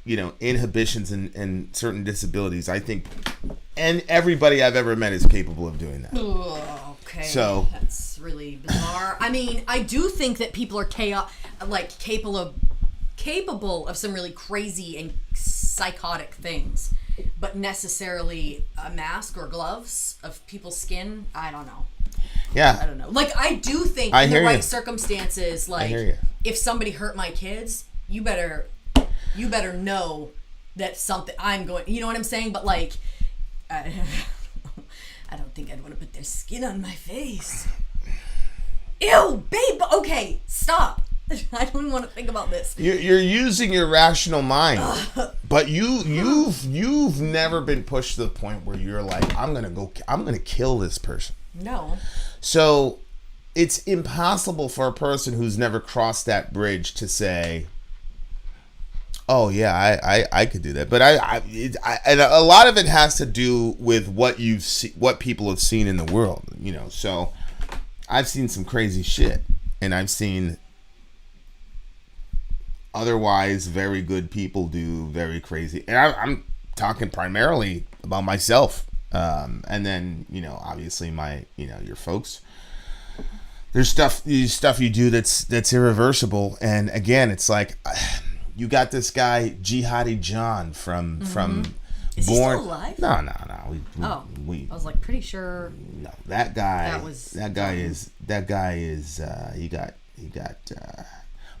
inhibitions and certain disabilities, I think, and everybody I've ever met is capable of doing that. Okay, so that's really bizarre. I mean, I do think that people are capable of some really crazy and psychotic things, but necessarily a mask or gloves of people's skin, I don't know. Yeah, I don't know. Like, I do think in the right circumstances, like if somebody hurt my kids, you better know that something I'm going. You know what I'm saying? But like, I don't think I'd want to put their skin on my face. Ew, babe. Okay, stop. I don't want to think about this. You're using your rational mind, but you've never been pushed to the point where you're like, I'm gonna kill this person. No. So it's impossible for a person who's never crossed that bridge to say, oh yeah, I could do that. But and a lot of it has to do with what what people have seen in the world, So I've seen some crazy shit, and I've seen otherwise very good people do very crazy. And I'm talking primarily about myself, and then obviously your folks. There's stuff you do that's irreversible, and again, it's like. You got this guy Jihadi John from Is he still alive? No. I was like pretty sure. No, that guy. That guy is. He got.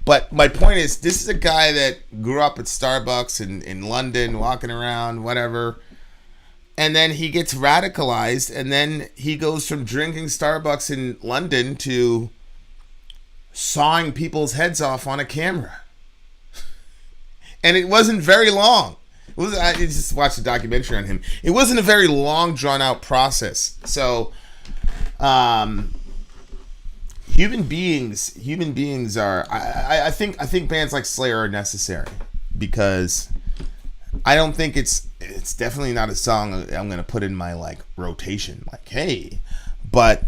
But my point is, this is a guy that grew up at Starbucks in London, walking around, whatever, and then he gets radicalized, and then he goes from drinking Starbucks in London to sawing people's heads off on a camera. And it wasn't very long. I just watched a documentary on him. It wasn't a very long, drawn-out process. So, human beings are. I think bands like Slayer are necessary, because I don't think it's definitely not a song I'm gonna put in my rotation. Like, hey, but.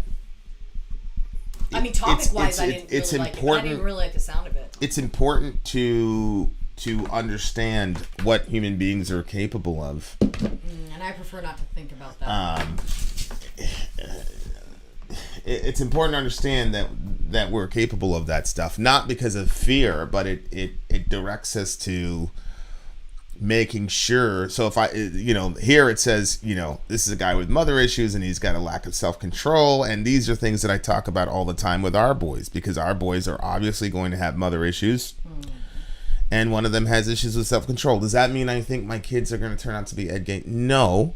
I mean, topic-wise, I didn't really like the sound of it. It's important to understand what human beings are capable of. And I prefer not to think about that. It's important to understand that we're capable of that stuff, not because of fear, but it directs us to making sure. So if here it says, this is a guy with mother issues and he's got a lack of self-control, and these are things that I talk about all the time with our boys, because our boys are obviously going to have mother issues. And one of them has issues with self-control. Does that mean I think my kids are going to turn out to be Ed Gein? No.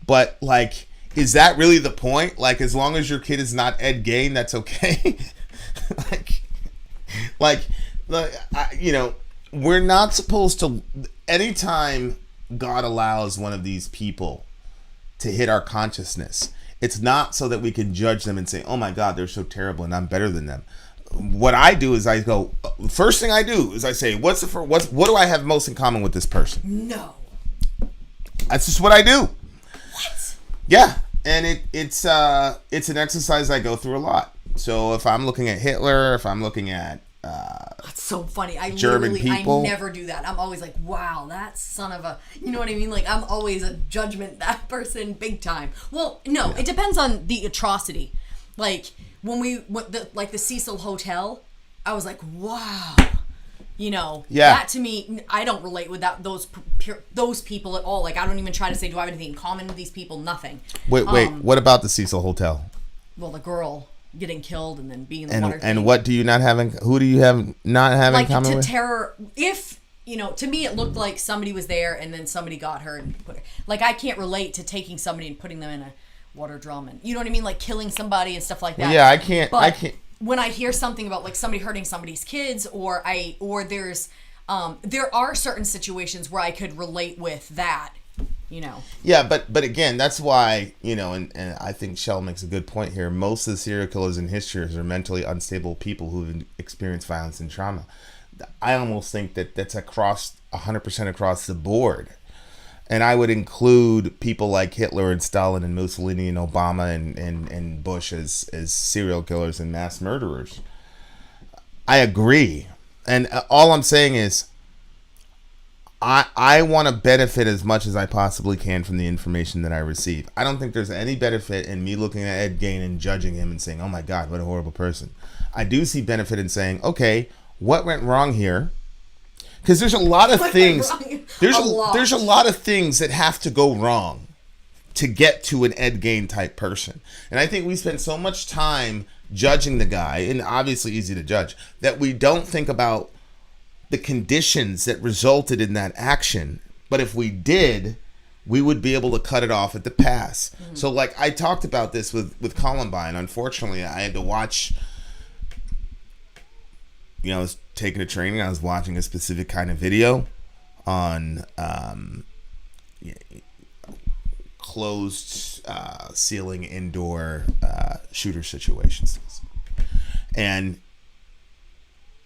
But, is that really the point? As long as your kid is not Ed Gein, that's okay? We're not supposed to... Anytime God allows one of these people to hit our consciousness, it's not so that we can judge them and say, oh my God, they're so terrible and I'm better than them. What I do is I go, first thing I do is I say, what do I have most in common with this person? No. That's just what I do. What? Yeah. And it's an exercise I go through a lot. So if I'm looking at Hitler, if I'm looking at that's so funny. I never do that. I'm always like, wow, that son of a, you know what I mean? I'm always a judgment that person big time. Well, no, It depends on the atrocity. When we went the Cecil Hotel, I was like, wow, that to me, I don't relate with those people at all. I don't even try to say, do I have anything in common with these people? Nothing. Wait, what about the Cecil Hotel? Well, the girl getting killed and then being in the water. And what do you not have who do you have not have in common with? Terror, if, to me it looked like somebody was there and then somebody got her and put her, I can't relate to taking somebody and putting them in a water drum and, you know what I mean? Killing somebody and stuff like that. Well, yeah, I can't when I hear something about like somebody hurting somebody's kids, or there's there are certain situations where I could relate with that, you know. Yeah, but again, that's why, you know, and I think Shell makes a good point here. Most of the serial killers in history are mentally unstable people who've experienced violence and trauma. I almost think that that's across 100% across the board. And I would include people like Hitler and Stalin and Mussolini and Obama and Bush as serial killers and mass murderers. I agree. And all I'm saying is I want to benefit as much as I possibly can from the information that I receive. I don't think there's any benefit in me looking at Ed Gein and judging him and saying, oh my God, what a horrible person. I do see benefit in saying, okay, what went wrong here? Because there's a lot of things. There's a lot of things that have to go wrong to get to an Ed Gein type person. And I think we spend so much time judging the guy, and obviously easy to judge, that we don't think about the conditions that resulted in that action. But if we did, we would be able to cut it off at the pass. Mm-hmm. So like I talked about this with Columbine. Unfortunately, I had to watch, you know, I was taking a training. I was watching a specific kind of video on closed ceiling indoor shooter situations. And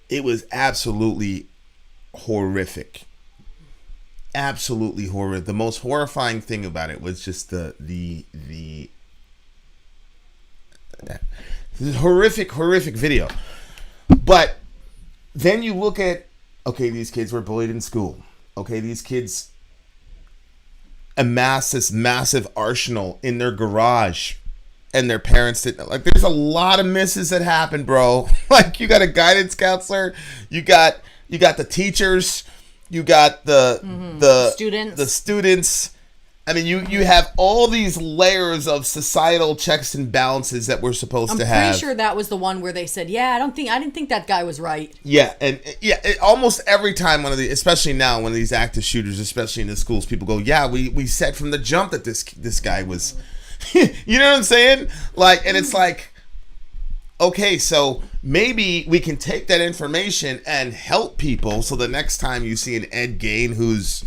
it was absolutely horrific. Absolutely horrific. The most horrifying thing about it was just the horrific video. But then you look at, okay, these kids were bullied in school. Okay, these kids amassed this massive arsenal in their garage, and their parents didn't. Like, there's a lot of misses that happen, bro. Like, you got a guidance counselor, you got the teachers, you got the students. I mean, you have all these layers of societal checks and balances that we're supposed to have. I'm pretty sure that was the one where they said, "Yeah, I didn't think that guy was right." Yeah, and almost every time especially now, one of these active shooters, especially in the schools, people go, "Yeah, we said from the jump that this guy was," you know what I'm saying? Like, and it's like, okay, so maybe we can take that information and help people. So the next time you see an Ed Gein who's,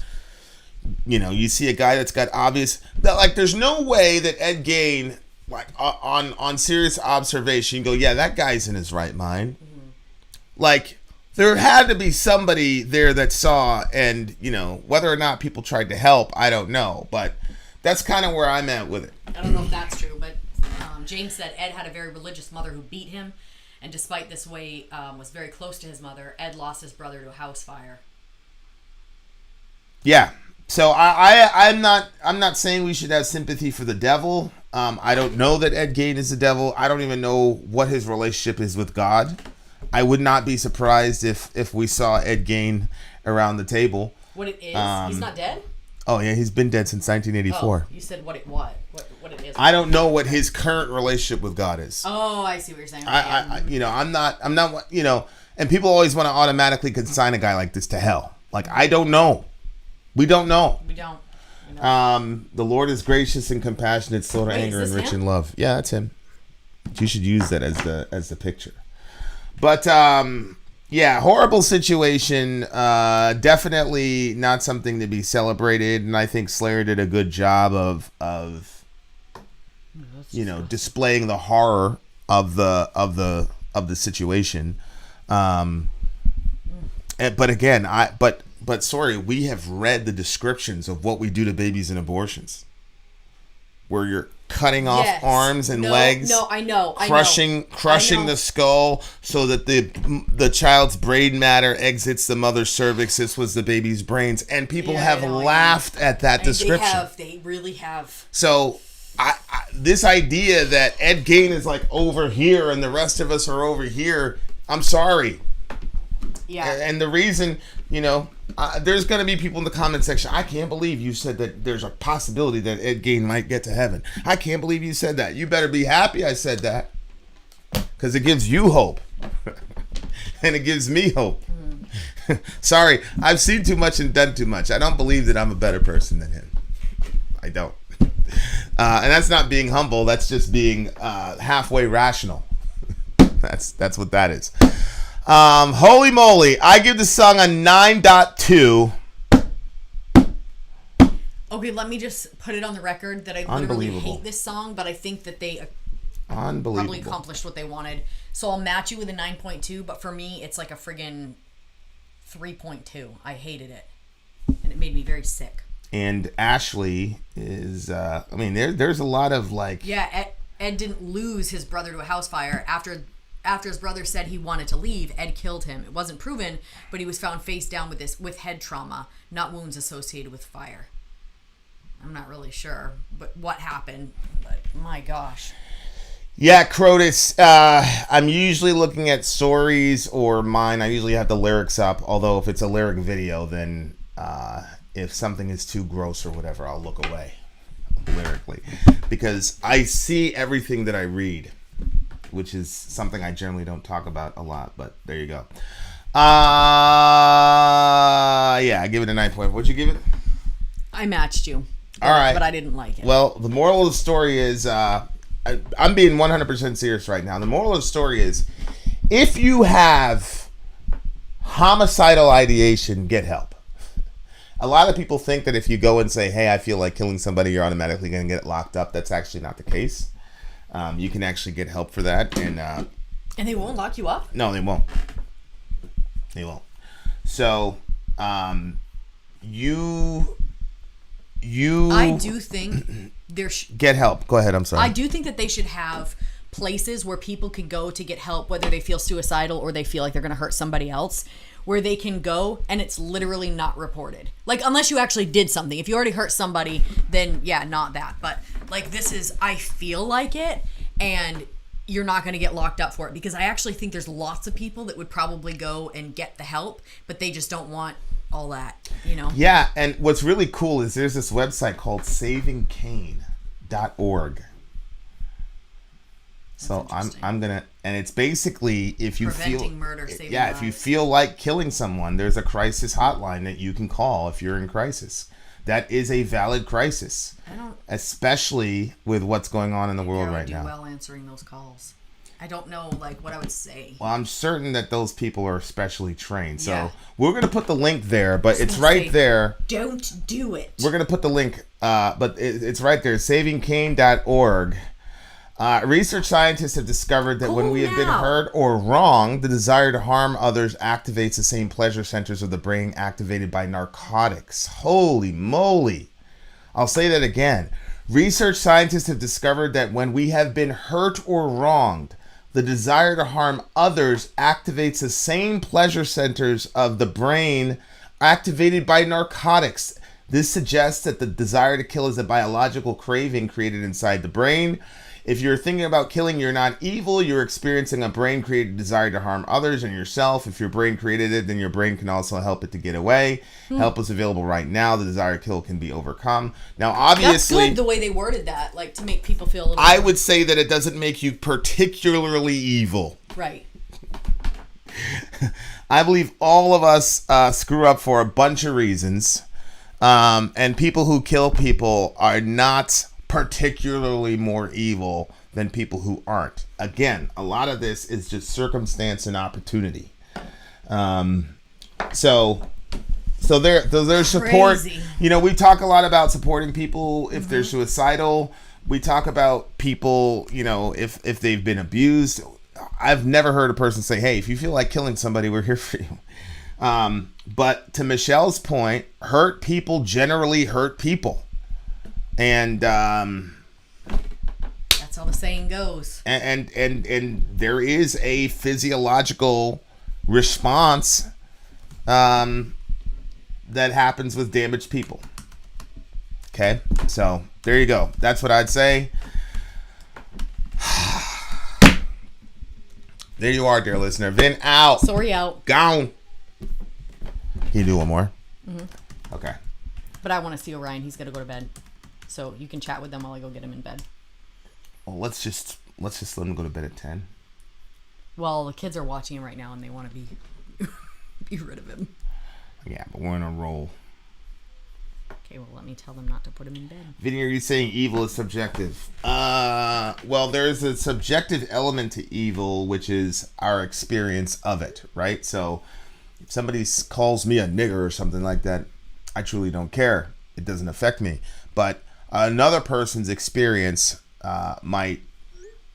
you know, you see a guy that's got obvious that, like, there's no way that Ed Gein, like, on serious observation, you go, yeah, that guy's in his right mind. Mm-hmm. Like, there had to be somebody there that saw, and, you know, whether or not people tried to help, I don't know, but that's kind of where I'm at with it. I don't know if that's true, but James said Ed had a very religious mother who beat him, and despite this way, was very close to his mother. Ed lost his brother to a house fire. Yeah. So I'm not saying we should have sympathy for the devil. I don't know that Ed Gein is the devil. I don't even know what his relationship is with God. I would not be surprised if we saw Ed Gein around the table. What it is? He's not dead? Oh yeah, he's been dead since 1984. Oh, you said what it is. I don't know what his current relationship with God is. Oh, I see what you're saying. I'm not, you know, and people always want to automatically consign a guy like this to hell. Like, I don't know. We don't know. We don't. The Lord is gracious and compassionate, slow to anger, and rich in love. Yeah, that's him. You should use that as the picture. But yeah, horrible situation. Definitely not something to be celebrated. And I think Slayer did a good job of you know, displaying the horror of the situation. But again, But sorry, we have read the descriptions of what we do to babies in abortions, where you're cutting off arms and legs. No, I know. Crushing the skull so that the child's brain matter exits the mother's cervix. This was the baby's brains, and people have laughed at that description. They really have. So, this idea that Ed Gein is like over here and the rest of us are over here, I'm sorry. Yeah. And the reason, you know, there's going to be people in the comment section. I can't believe you said that there's a possibility that Ed Gein might get to heaven. I can't believe you said that. You better be happy I said that, because it gives you hope. And it gives me hope. Sorry, I've seen too much and done too much. I don't believe that I'm a better person than him. I don't. And that's not being humble. That's just being halfway rational. That's what that is. Holy moly. I give the song a 9.2. Okay, let me just put it on the record that I literally hate this song, but I think that they probably accomplished what they wanted. So I'll match you with a 9.2, but for me, it's like a friggin' 3.2. I hated it, and it made me very sick. And Ashley is, there's a lot of like... Yeah, Ed didn't lose his brother to a house fire. After his brother said he wanted to leave, Ed killed him. It wasn't proven, but he was found face down with head trauma, not wounds associated with fire. I'm not really sure but what happened, but my gosh. Yeah, Crotus, I'm usually looking at Sori's or mine. I usually have the lyrics up, although if it's a lyric video, then if something is too gross or whatever, I'll look away lyrically. Because I see everything that I read, which is something I generally don't talk about a lot, but there you go. Yeah, I give it a 9.4. What'd you give it? I matched you. All right. But I didn't like it. Well, the moral of the story is, I'm being 100% serious right now. The moral of the story is, if you have homicidal ideation, get help. A lot of people think that if you go and say, hey, I feel like killing somebody, you're automatically going to get locked up. That's actually not the case. You can actually get help for that. And they won't lock you up? No, they won't. They won't. So, I do think get help. Go ahead. I'm sorry. I do think that they should have places where people can go to get help, whether they feel suicidal or they feel like they're going to hurt somebody else, where they can go and it's literally not reported. Like, unless you actually did something. If you already hurt somebody, then yeah, not that. But like, this is, I feel like it, and you're not going to get locked up for it, because I actually think there's lots of people that would probably go and get the help, but they just don't want all that, you know? Yeah, and what's really cool is there's this website called savingcane.org. So I'm gonna, and it's basically, if you preventing murder, saving lives. If you feel like killing someone, there's a crisis hotline that you can call if you're in crisis. That is a valid crisis, especially with what's going on in the world right now. I do well answering those calls. I don't know, like, what I would say. Well, I'm certain that those people are specially trained. So we're going to put the link there, but it's right there. Don't do it. We're going to put the link, but it's right there, savingcane.org. Research scientists have discovered that when we have been hurt or wronged, the desire to harm others activates the same pleasure centers of the brain activated by narcotics. Holy moly. I'll say that again. Research scientists have discovered that when we have been hurt or wronged, the desire to harm others activates the same pleasure centers of the brain activated by narcotics. This suggests that the desire to kill is a biological craving created inside the brain. If you're thinking about killing, you're not evil. You're experiencing a brain-created desire to harm others and yourself. If your brain created it, then your brain can also help it to get away. Help is available right now. The desire to kill can be overcome. Now, obviously... That's good, the way they worded that, like, to make people feel a little... I would say that it doesn't make you particularly evil. Right. I believe all of us screw up for a bunch of reasons. And people who kill people are not particularly more evil than people who aren't. Again, a lot of this is just circumstance and opportunity. So there's support. Crazy. You know, we talk a lot about supporting people if they're suicidal. We talk about people, you know, if they've been abused. I've never heard a person say, hey, if you feel like killing somebody, we're here for you. But to Michelle's point, hurt people generally hurt people. And that's how the saying goes. And there is a physiological response that happens with damaged people. Okay, so there you go. That's what I'd say. There you are, dear listener. Vin out. Sorry out. Gone. Can you do one more? Okay. But I want to see Orion. He's got to go to bed. So you can chat with them while I go get him in bed. Well, let's just let him go to bed at 10. Well, the kids are watching him right now and they want to be rid of him. Yeah, but we're on a roll. Okay. Okay, well, let me tell them not to put him in bed. Vinny, are you saying evil is subjective? Well, there's a subjective element to evil, which is our experience of it, right? So if somebody calls me a nigger or something like that, I truly don't care. It doesn't affect me. But another person's experience might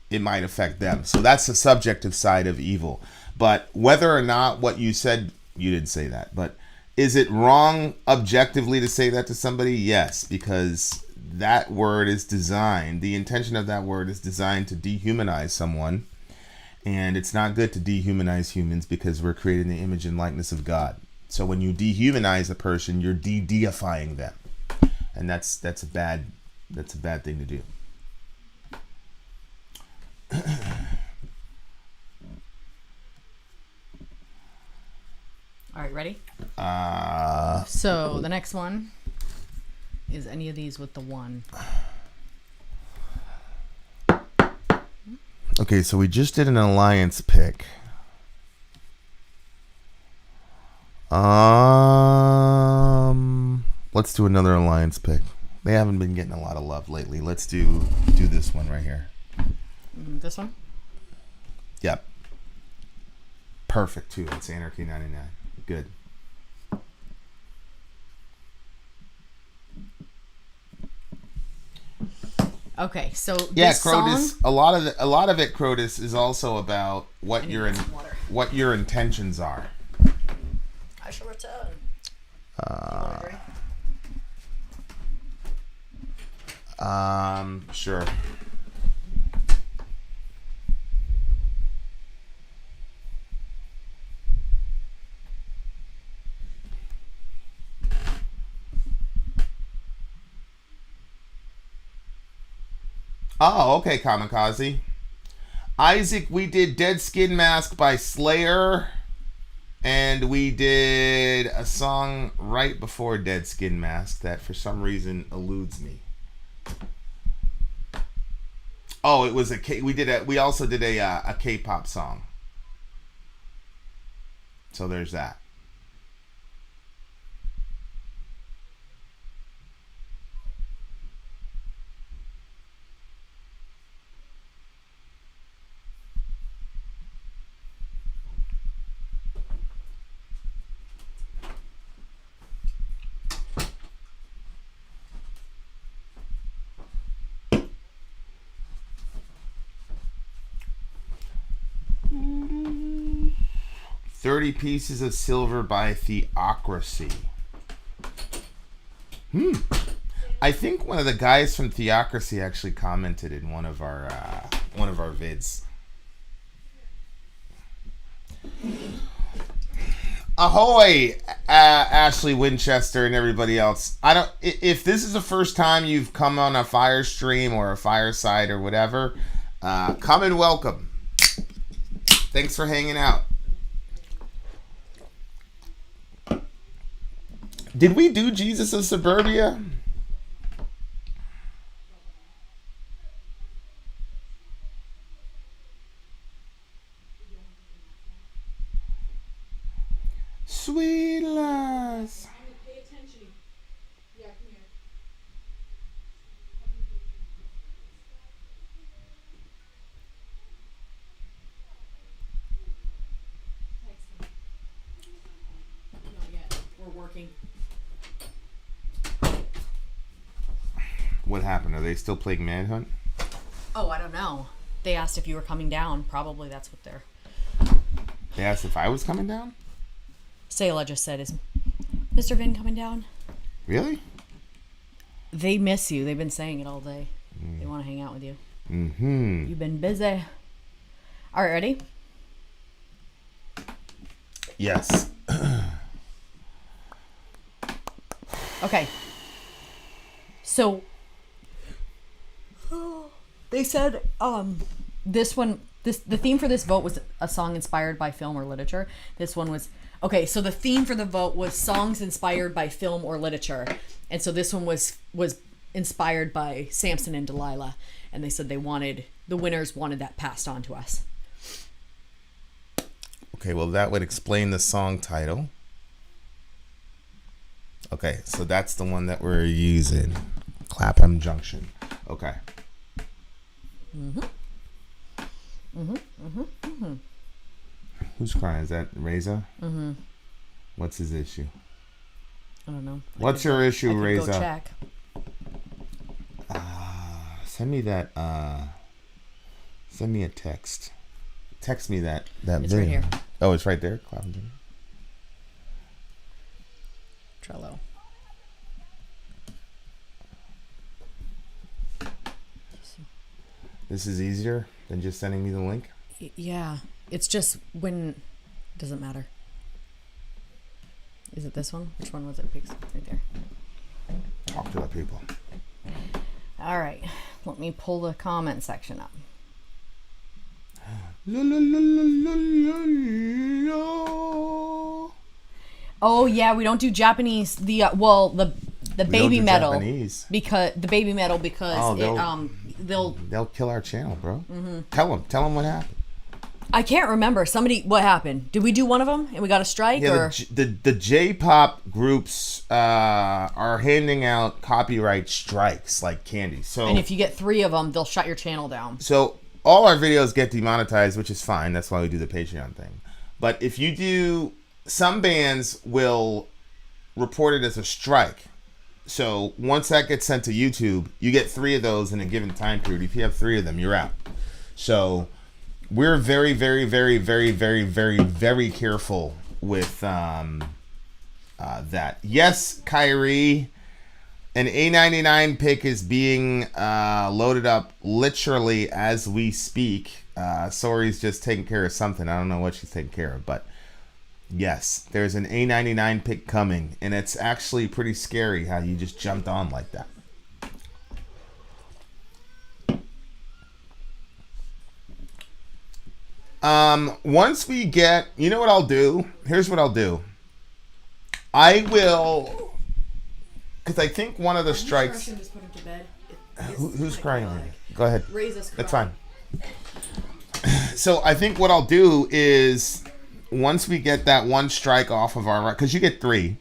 affect them. So that's the subjective side of evil. But whether or not what you said, you didn't say that, but is it wrong objectively to say that to somebody? Yes, because that word is designed, the intention of that word is designed to dehumanize someone. And it's not good to dehumanize humans because we're created in the image and likeness of God. So when you dehumanize a person, you're de-deifying them. And that's a bad thing to do. All right, ready? So the next one is any of these with the 1. Okay, so we just did an alliance pick. Let's do another alliance pick. They haven't been getting a lot of love lately. Let's do this one right here. This one? Yep. Perfect too. It's Anarchy 99. Good. Okay, so yeah, this Crotus. Song, a lot of it, Crotus, is also about what your intentions are. I shall return. Sure. Oh, okay, Kamikaze. Isaac, we did Dead Skin Mask by Slayer. And we did a song right before Dead Skin Mask that for some reason eludes me. Oh, it was we also did a K-pop song. So there's that. "30 Pieces of Silver" by Theocracy. I think one of the guys from Theocracy actually commented in one of our vids. Ahoy, Ashley Winchester and everybody else. If this is the first time you've come on a fire stream or a fireside or whatever, come and welcome. Thanks for hanging out. Did we do Jesus of Suburbia? Sweet lass. We're working. What happened? Are they still playing Manhunt? Oh, I don't know. They asked if you were coming down. Probably that's what they're... They asked if I was coming down? Sayla just said, is Mr. Vin coming down? Really? They miss you. They've been saying it all day. They want to hang out with you. Mm-hmm. You've been busy. All right, ready? Yes. Okay. So they said this one the theme for this vote was a song inspired by film or literature. This one was okay, so the theme for the vote was songs inspired by film or literature. And so this one was inspired by Samson and Delilah, and they said the winners wanted that passed on to us. Okay, well that would explain the song title. Okay, so that's the one that we're using. Clapham Junction. Okay. Who's crying? Is that Reza? What's his issue? I don't know. What's your issue, Reza? Go check. Send me that. Send me a text. Text me that It's video. right here. Oh, it's right there. Clapham Junction. Trello. This is easier than just sending me the link. Yeah, it's just when doesn't matter. Is it this one? Which one was it? Pigs? Right there. Talk to the people. All right, let me pull the comment section up. Oh yeah, we don't do Japanese. The baby metal Japanese. because They'll kill our channel, bro. Tell them what happened. I can't remember. What happened? Did we do one of them and we got a strike? Yeah, or the J-pop groups are handing out copyright strikes like candy. So, and if you get 3 of them, they'll shut your channel down. So all our videos get demonetized, which is fine. That's why we do the Patreon thing. But if you do, some bands will report it as a strike. So once that gets sent to YouTube, you get 3 of those in a given time period. If you have 3 of them, you're out. So we're very, very, very, very, very, very, very careful with that. Yes, Kyrie, an A99 pick is being loaded up literally as we speak. Sori's just taking care of something. I don't know what she's taking care of, but yes, there's an A99 pick coming, and it's actually pretty scary how you just jumped on like that. Once we get, you know what I'll do? Here's what I'll do. I will, because I think one of the strikes. Just put him to bed. Who's crying? Go ahead. Raises That's fine. So I think what I'll do is, once we get that one strike off of our, because you get 3.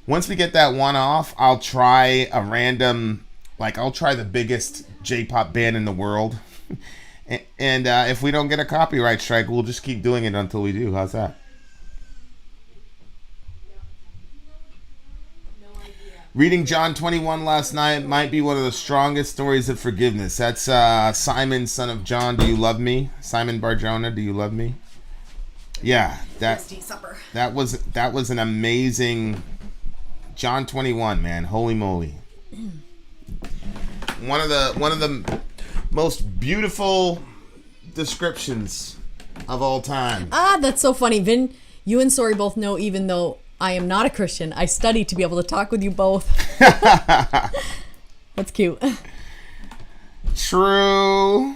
Once we get that one off, I'll try a random, I'll try the biggest J-pop band in the world. And if we don't get a copyright strike, we'll just keep doing it until we do. How's that? Reading John 21 last night might be one of the strongest stories of forgiveness. That's Simon, son of John, do you love me? Simon Barjona, do you love me? Yeah, that was an amazing John 21, man. Holy moly. One of the most beautiful descriptions of all time. That's so funny. Vin, you and Sori both know, even though I am not a Christian, I study to be able to talk with you both. That's cute. True.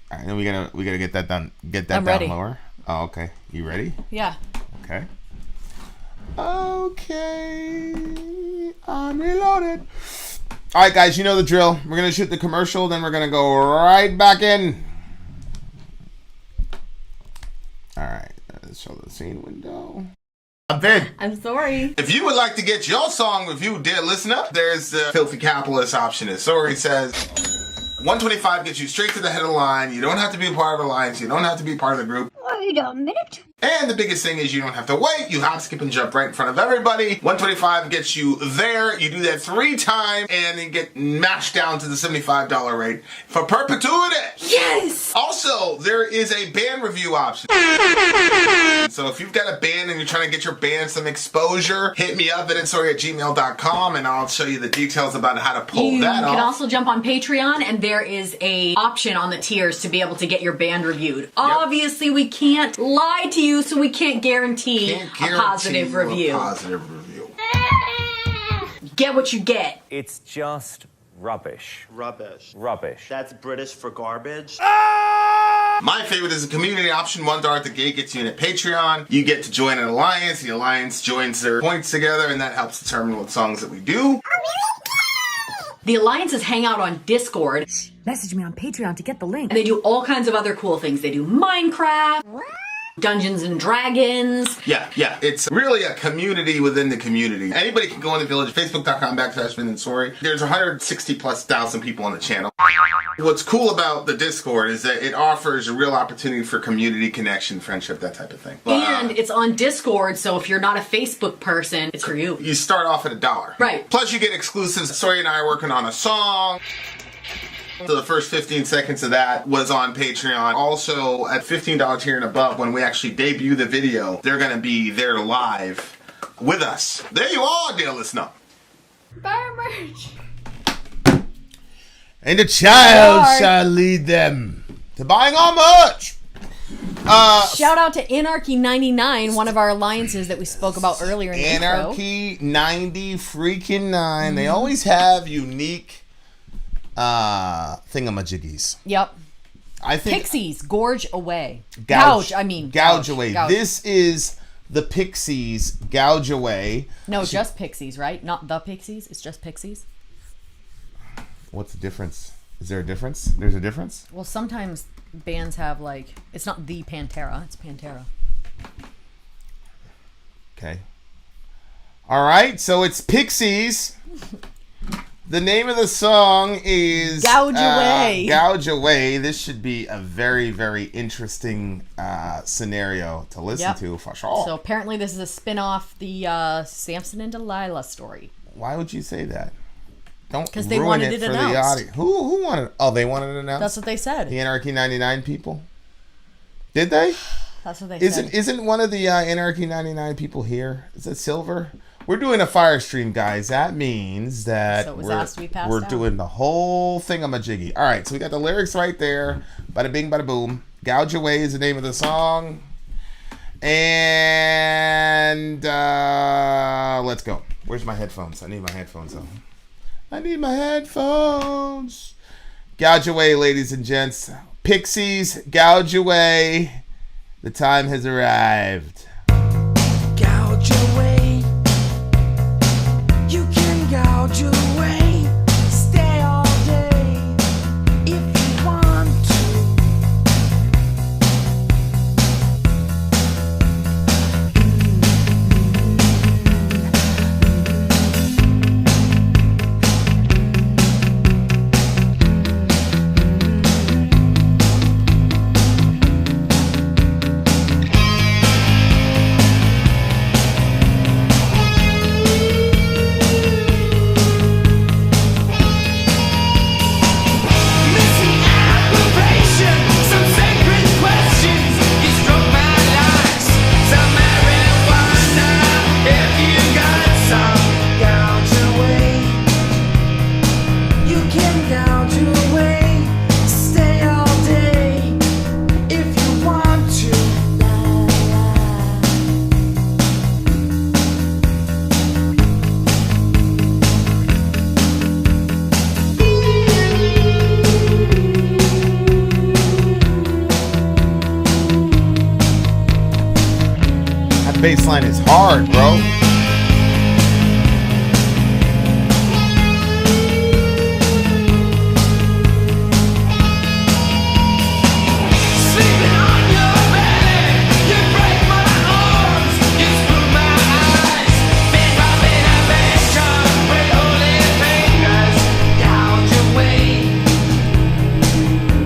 All right, then we gotta get that done. Get that I'm down ready. lower. Oh, okay. You ready? Yeah. Okay. Okay. I'm reloaded. All right, guys, you know the drill. We're going to shoot the commercial, then we're going to go right back in. All right. Let's show the scene window. I'm Vin. I'm sorry. If you would like to get your song reviewed, dear listener, there's the Filthy Capitalist option. As Sori says, 125 gets you straight to the head of the line. You don't have to be a part of Alliance. You don't have to be part of the group. Wait a minute. And the biggest thing is you don't have to wait. You hop, skip, and jump right in front of everybody. 125 gets you there. You do that 3 times, and then get mashed down to the $75 rate for perpetuity. Yes! Also, there is a band review option. So if you've got a band and you're trying to get your band some exposure, hit me up at insori@gmail.com, and I'll show you the details about how to pull that off. You can also jump on Patreon, and there is a option on the tiers to be able to get your band reviewed. Obviously, we can't lie to you, so we can't guarantee a positive review. Get what you get. It's just rubbish. Rubbish. Rubbish. That's British for garbage. My favorite is the community option. $1 at the gate gets you in at Patreon. You get to join an alliance. The alliance joins their points together, and that helps determine what songs that we do. The alliances hang out on Discord. Message me on Patreon to get the link. And they do all kinds of other cool things. They do Minecraft. Dungeons and Dragons. Yeah. It's really a community within the community. Anybody can go in the village, facebook.com/VIN and SORI. There's 160,000+ people on the channel. What's cool about the Discord is that it offers a real opportunity for community connection, friendship, that type of thing. And it's on Discord, so if you're not a Facebook person, it's for you. You start off at $1. Right. Plus you get exclusives. SORI and I are working on a song. So the first 15 seconds of that was on Patreon. Also, at $15 tier and above, when we actually debut the video, they're going to be there live with us. There you are, dear listener. Buy merch. And the child shall lead them to buying our merch. Shout out to Anarchy 99, one of our alliances that we spoke about earlier in the intro. Anarchy 90 They always have unique thingamajiggies. Yep. I think Pixies Gouge Away. Gouge Gouge Away. Gouge. This is the Pixies Gouge Away. No, just Pixies, right? Not the Pixies. It's just Pixies. What's the difference? Is there a difference? There's a difference? Well, sometimes bands have like, it's not the Pantera, it's Pantera. Okay. All right, so it's Pixies. The name of the song is Gouge Away. Gouge Away. This should be a very, very interesting scenario to listen to for sure. So apparently this is a spin-off the Samson and Delilah story. Why would you say that? Don't because they ruin wanted it it for announced. the audience. Who wanted? Oh, they wanted it announced. That's what they said. The Anarchy 99 people. Did they? That's what they said. Isn't one of the Anarchy 99 people here? Is it Silver? We're doing a fire stream, guys. That means that So it was asked to be passed we're out. doing the whole thingamajiggy. All right, so we got the lyrics right there. Bada bing, bada boom. Gouge Away is the name of the song. And let's go. Where's my headphones? I need my headphones on. I need my headphones. Gouge Away, ladies and gents. Pixies, Gouge Away. The time has arrived. Gouge away. You can gouge away. Stay all day if you want missing approbation. Some sacred questions. You struck my lights. Some marijuana. If you got some, gouge away. You can gouge away. Stay all day if you want to. That bass line is hard, bro. Sleeping on your belly, you break my arms, you screw my eyes. Been robbing a bank job with holy fingers. Gouge away,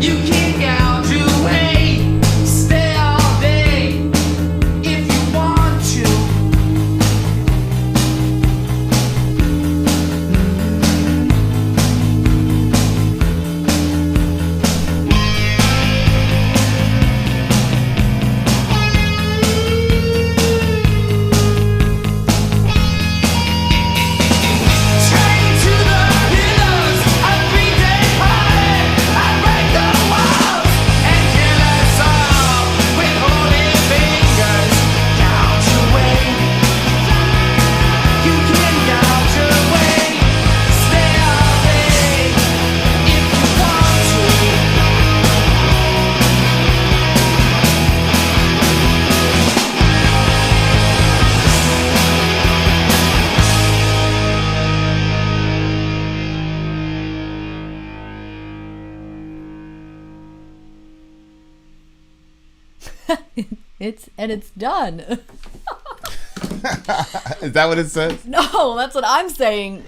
you can gouge away. Stay all day if you want to. Train to the pillars, a 3-day party. I break the walls and kill us all with holy fingers. Gouge away, you can gouge away. Stay all day if you want to. It's done. Is that what it says? No, that's what I'm saying.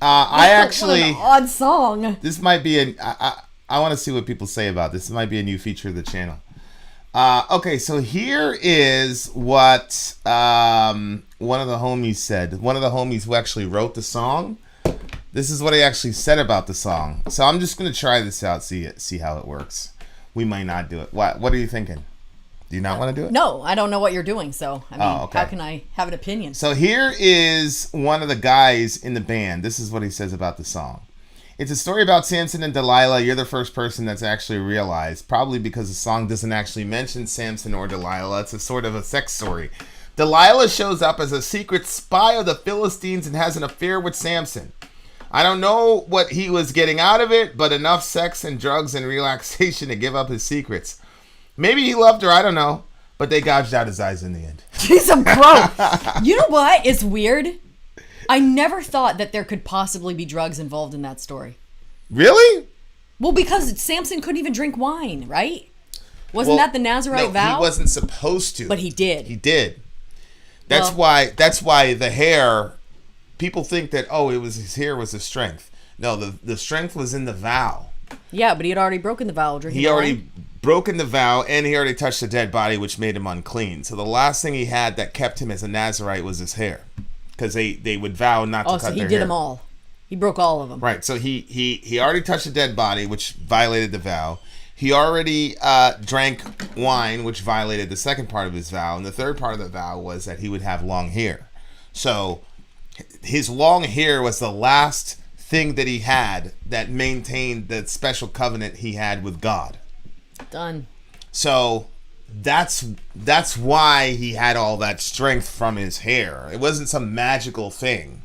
I actually what an odd song. This might be I want to see what people say about this. This might be a new feature of the channel. Okay, so here is what one of the homies said. One of the homies who actually wrote the song. This is what he actually said about the song. So I'm just gonna try this out, see how it works. We might not do it. What are you thinking? Do you not want to do it? No, I don't know what you're doing, so I mean, okay. How can I have an opinion? So here is one of the guys in the band. This is what he says about the song. It's a story about Samson and Delilah. You're the first person that's actually realized, probably because the song doesn't actually mention Samson or Delilah. It's a sort of a sex story. Delilah shows up as a secret spy of the Philistines and has an affair with Samson. I don't know what he was getting out of it, but enough sex and drugs and relaxation to give up his secrets. Maybe he loved her, I don't know, but they gouged out his eyes in the end. He's a pro. You know what? It's weird. I never thought that there could possibly be drugs involved in that story. Really? Well, because Samson couldn't even drink wine, right? Wasn't that the Nazirite vow? He wasn't supposed to. But he did. He did. That's why the hair, people think that, his hair was the strength. No, the strength was in the vow. Yeah, but he had already broken the vow. He already broken the vow, and he already touched a dead body, which made him unclean. So the last thing he had that kept him as a Nazirite was his hair. Because they would vow not to cut their hair. Oh, so he did them all. He broke all of them. Right. So he already touched a dead body, which violated the vow. He already drank wine, which violated the second part of his vow. And the third part of the vow was that he would have long hair. So his long hair was the last thing that he had that maintained the special covenant he had with God. Done. So that's why he had all that strength from his hair. It wasn't some magical thing.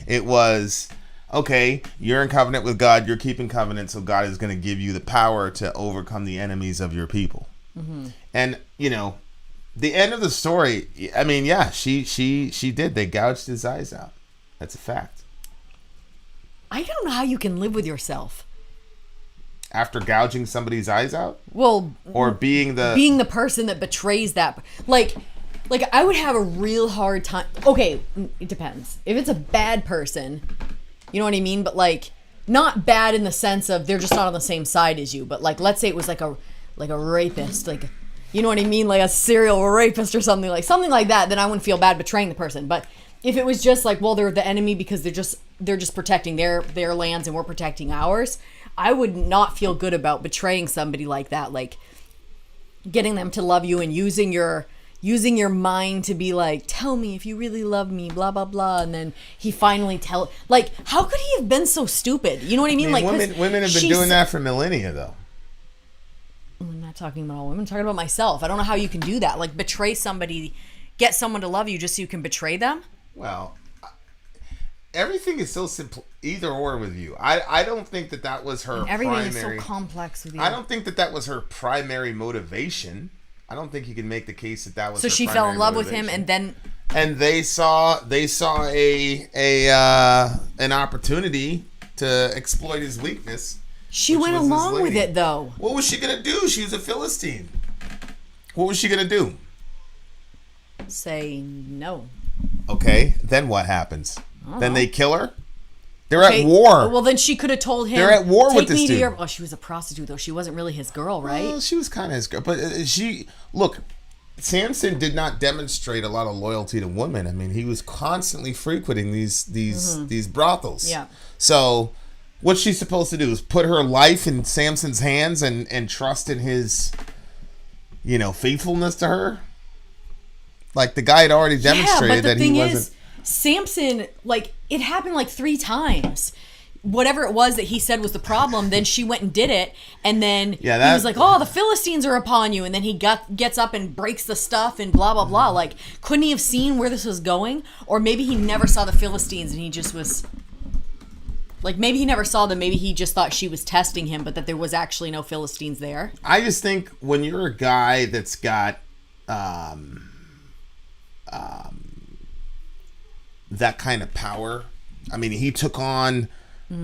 It was, okay, you're in covenant with God, you're keeping covenant, so God is going to give you the power to overcome the enemies of your people. Mm-hmm. And, the end of the story, I mean, yeah, she did. They gouged his eyes out. That's a fact. I don't know how you can live with yourself. After gouging somebody's eyes out? Well, or being the person that betrays that. Like I would have a real hard time. Okay, it depends. If it's a bad person, you know what I mean? But not bad in the sense of they're just not on the same side as you. But let's say it was like a rapist, you know what I mean? Like a serial rapist or something like that. Then I wouldn't feel bad betraying the person. But if it was just they're the enemy because they're just protecting their lands and we're protecting ours, I would not feel good about betraying somebody like that, getting them to love you and using your mind to be tell me if you really love me, blah blah blah, and then he finally how could he have been so stupid? You know what I mean? Women have been doing that for millennia, though. I'm not talking about all women. I'm talking about myself. I don't know how you can do that. Betray somebody, get someone to love you just so you can betray them. Well, everything is so simple, either or with you. I don't think that was her everything primary. Everything is so complex with you. I don't think that was her primary motivation. I don't think you can make the case that was. So her she primary fell in love motivation. with him, and then. And they saw an opportunity to exploit his weakness. She went along with it, though. What was she gonna do? She was a Philistine. What was she gonna do? Say no. Okay, then what happens? Then they kill her? They're at war. Well, then she could have told him. They're at war with this dude. Oh, she was a prostitute, though. She wasn't really his girl, right? Well, she was kind of his girl. But Samson did not demonstrate a lot of loyalty to women. I mean, he was constantly frequenting these brothels. Yeah. So what's she supposed to do? Is put her life in Samson's hands and trust in his, faithfulness to her? The guy had already demonstrated that he wasn't. Samson, it happened 3 times. Whatever it was that he said was the problem, then she went and did it, and then he was like, "Oh, the Philistines are upon you," and then he gets up and breaks the stuff and blah blah blah. Couldn't he have seen where this was going? Or maybe he never saw the Philistines and he just was maybe he never saw them. Maybe he just thought she was testing him, but that there was actually no Philistines there. I just think when you're a guy that's got that kind of power, I mean, he took on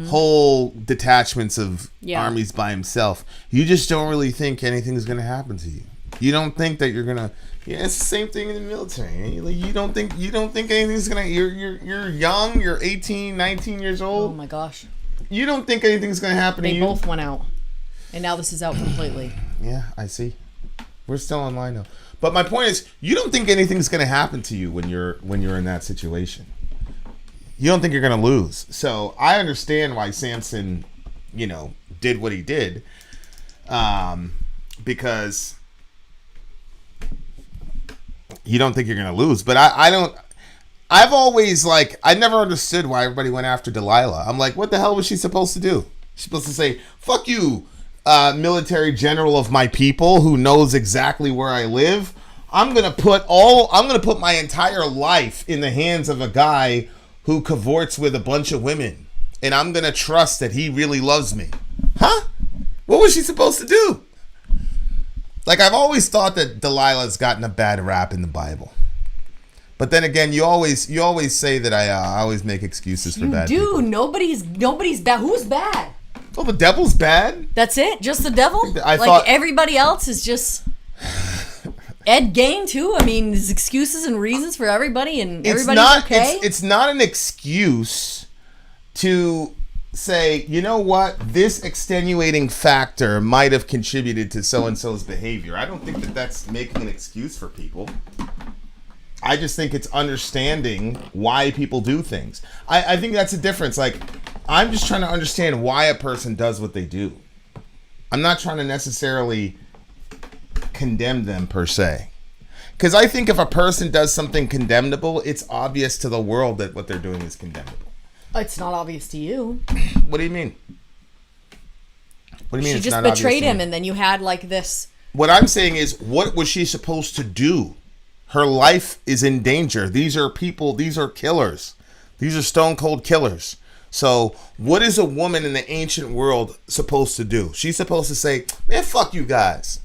whole detachments of armies by himself. You just don't really think anything's going to happen to you. You don't think that you're gonna. Yeah, it's the same thing in the military. Like, you don't think anything's gonna. You're young. You're 18, 19 years old. Oh my gosh. You don't think anything's gonna happen to you. They both went out, and now this is out completely. Yeah, I see. We're still online though. But my point is, you don't think anything's gonna happen to you when you're in that situation. You don't think you're gonna lose. So I understand why Samson, did what he did, because you don't think you're gonna lose. But I don't. I've always I never understood why everybody went after Delilah. I'm like, what the hell was she supposed to do? She's supposed to say, "Fuck you, military general of my people who knows exactly where I live. I'm gonna put my entire life in the hands of a guy who cavorts with a bunch of women, and I'm gonna trust that he really loves me." Huh? What was she supposed to do? I've always thought that Delilah's gotten a bad rap in the Bible. But then again, you always say that I always make excuses for bad people. Nobody's bad. Who's bad? Oh, the devil's bad? That's it? Just the devil? I thought everybody else is just Ed Gain too? I mean, there's excuses and reasons for everybody, and everybody's okay? It's not an excuse to say, you know what, this extenuating factor might have contributed to so-and-so's behavior. I don't think that that's making an excuse for people. I just think it's understanding why people do things. I think that's a difference. I'm just trying to understand why a person does what they do. I'm not trying to necessarily condemn them per se. Because I think if a person does something condemnable, it's obvious to the world that what they're doing is condemnable. It's not obvious to you. What do you mean? What do you mean? She it's just not betrayed obvious him, and then you had this. What I'm saying is, what was she supposed to do? Her life is in danger. These are people. These are killers. These are stone cold killers. So what is a woman in the ancient world supposed to do? She's supposed to say, man, fuck you guys.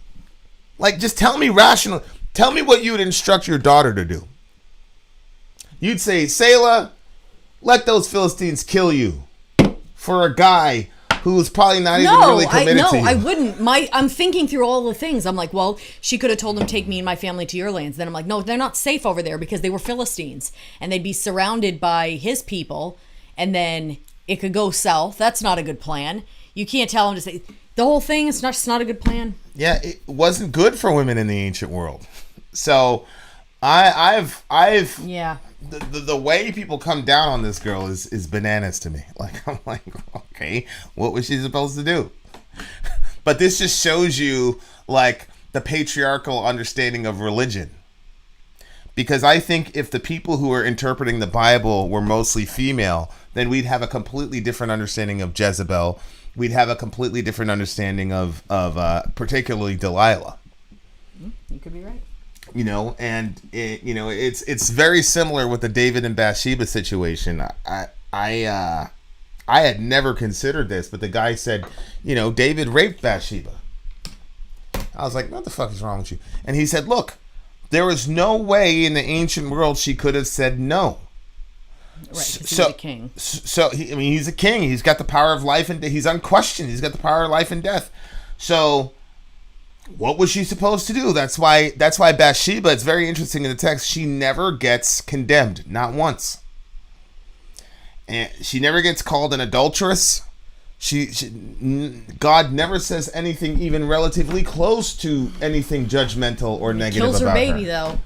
Just tell me rational. Tell me what you would instruct your daughter to do. You'd say, Selah, let those Philistines kill you for a guy who's probably not even really committed to you. No, I wouldn't. I'm thinking through all the things. I'm like, well, she could have told him, take me and my family to your lands. Then I'm like, no, they're not safe over there because they were Philistines. And they'd be surrounded by his people. And then it could go south. That's not a good plan. You can't tell him to say, the whole thing is just not a good plan. Yeah, it wasn't good for women in the ancient world. So I've yeah. The way people come down on this girl is bananas to me. I'm like, okay, what was she supposed to do? But this just shows you the patriarchal understanding of religion. Because I think if the people who are interpreting the Bible were mostly female, then we'd have a completely different understanding of Jezebel. We'd have a completely different understanding of particularly Delilah. You could be right. And it's very similar with the David and Bathsheba situation. I had never considered this, but the guy said, David raped Bathsheba. I was like, what the fuck is wrong with you? And he said, look, there was no way in the ancient world she could have said no. Right, he's a king. So he's a king. He's got the power of life and he's unquestioned. He's got the power of life and death. So what was she supposed to do? That's why Bathsheba, it's very interesting in the text, she never gets condemned, not once. And she never gets called an adulteress. God never says anything even relatively close to anything judgmental or negative about her. Kills her baby though.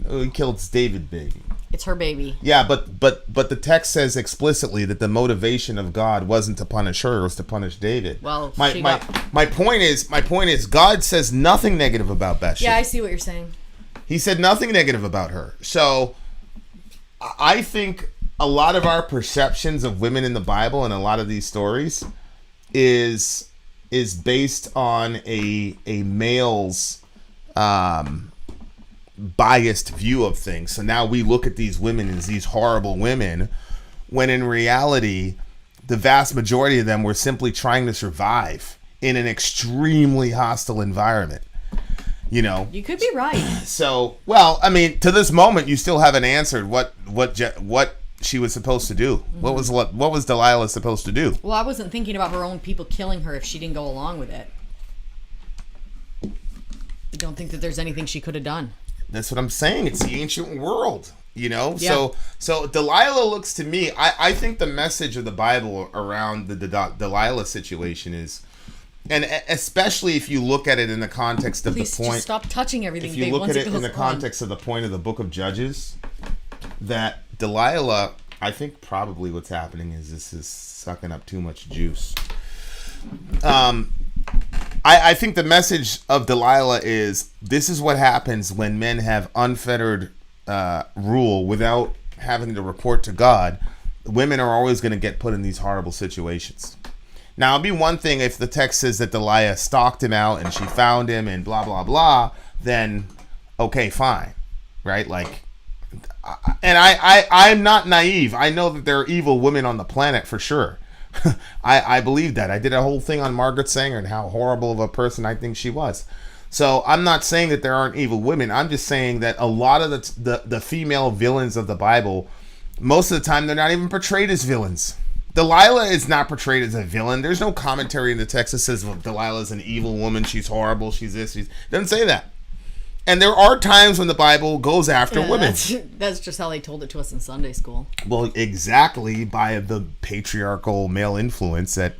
Oh, he kills David's baby. It's her baby. Yeah, but the text says explicitly that the motivation of God wasn't to punish her; it was to punish David. Well, my point is, God says nothing negative about Bathsheba. Yeah, I see what you're saying. He said nothing negative about her. So, I think a lot of our perceptions of women in the Bible and a lot of these stories is based on a male's biased view of things. So now we look at these women as these horrible women, when in reality, the vast majority of them were simply trying to survive in an extremely hostile environment. You could be right. So, well, I mean, to this moment, you still haven't answered what she was supposed to do. Mm-hmm. What was Delilah supposed to do? Well, I wasn't thinking about her own people killing her if she didn't go along with it. I don't think that there's anything she could have done. That's what I'm saying. It's the ancient world, you know? Yeah. So Delilah looks to me, I think the message of the Bible around the Delilah situation is, and especially if you look at it in the context of Please the point. just stop touching everything. If you look at it in the context of the point of the book of Judges, that Delilah, I think probably what's happening is this is sucking up too much juice. I think the message of Delilah is this is what happens when men have unfettered rule without having to report to God. Women are always going to get put in these horrible situations. Now, it'd be one thing if the text says that Delilah stalked him out and she found him and blah, blah, blah, then okay, fine, right? Like, and I'm not naive. I know that there are evil women on the planet for sure. I believe that. I did a whole thing on Margaret Sanger and how horrible of a person I think she was. So I'm not saying that there aren't evil women. I'm just saying that a lot of the female villains of the Bible, most of the time, they're not even portrayed as villains. Delilah is not portrayed as a villain. There's no commentary in the text that says, well, Delilah is an evil woman. She's horrible. She's this. She's... It doesn't say that. And there are times when the Bible goes after women. That's just how they told it to us in Sunday school. Well, exactly, by the patriarchal male influence that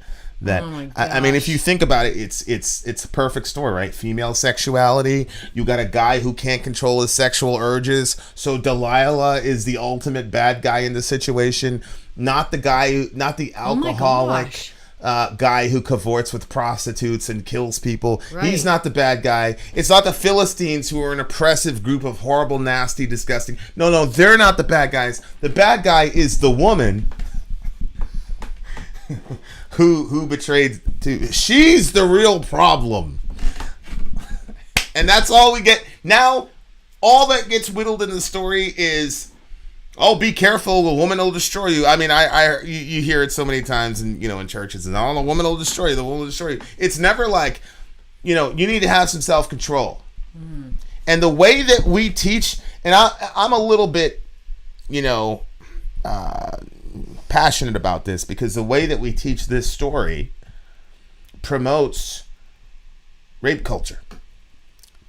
Oh my I mean, if gosh. you think about it, it's a perfect story, right? Female sexuality. You got a guy who can't control his sexual urges. So Delilah is the ultimate bad guy in the situation, not the guy, not the alcoholic guy who cavorts with prostitutes and kills people. Right. He's not the bad guy. It's not the Philistines who are an oppressive group of horrible, nasty, disgusting. No, they're not the bad guys. The bad guy is the woman who betrayed to. She's the real problem. And that's all we get. Now, all that gets whittled in the story is, oh, be careful, the woman will destroy you. I mean, you hear it so many times in churches, and oh, the woman will destroy you, the woman will destroy you. It's never like, you need to have some self-control. And the way that we teach, and I'm a little bit, passionate about this, because the way that we teach this story promotes rape culture.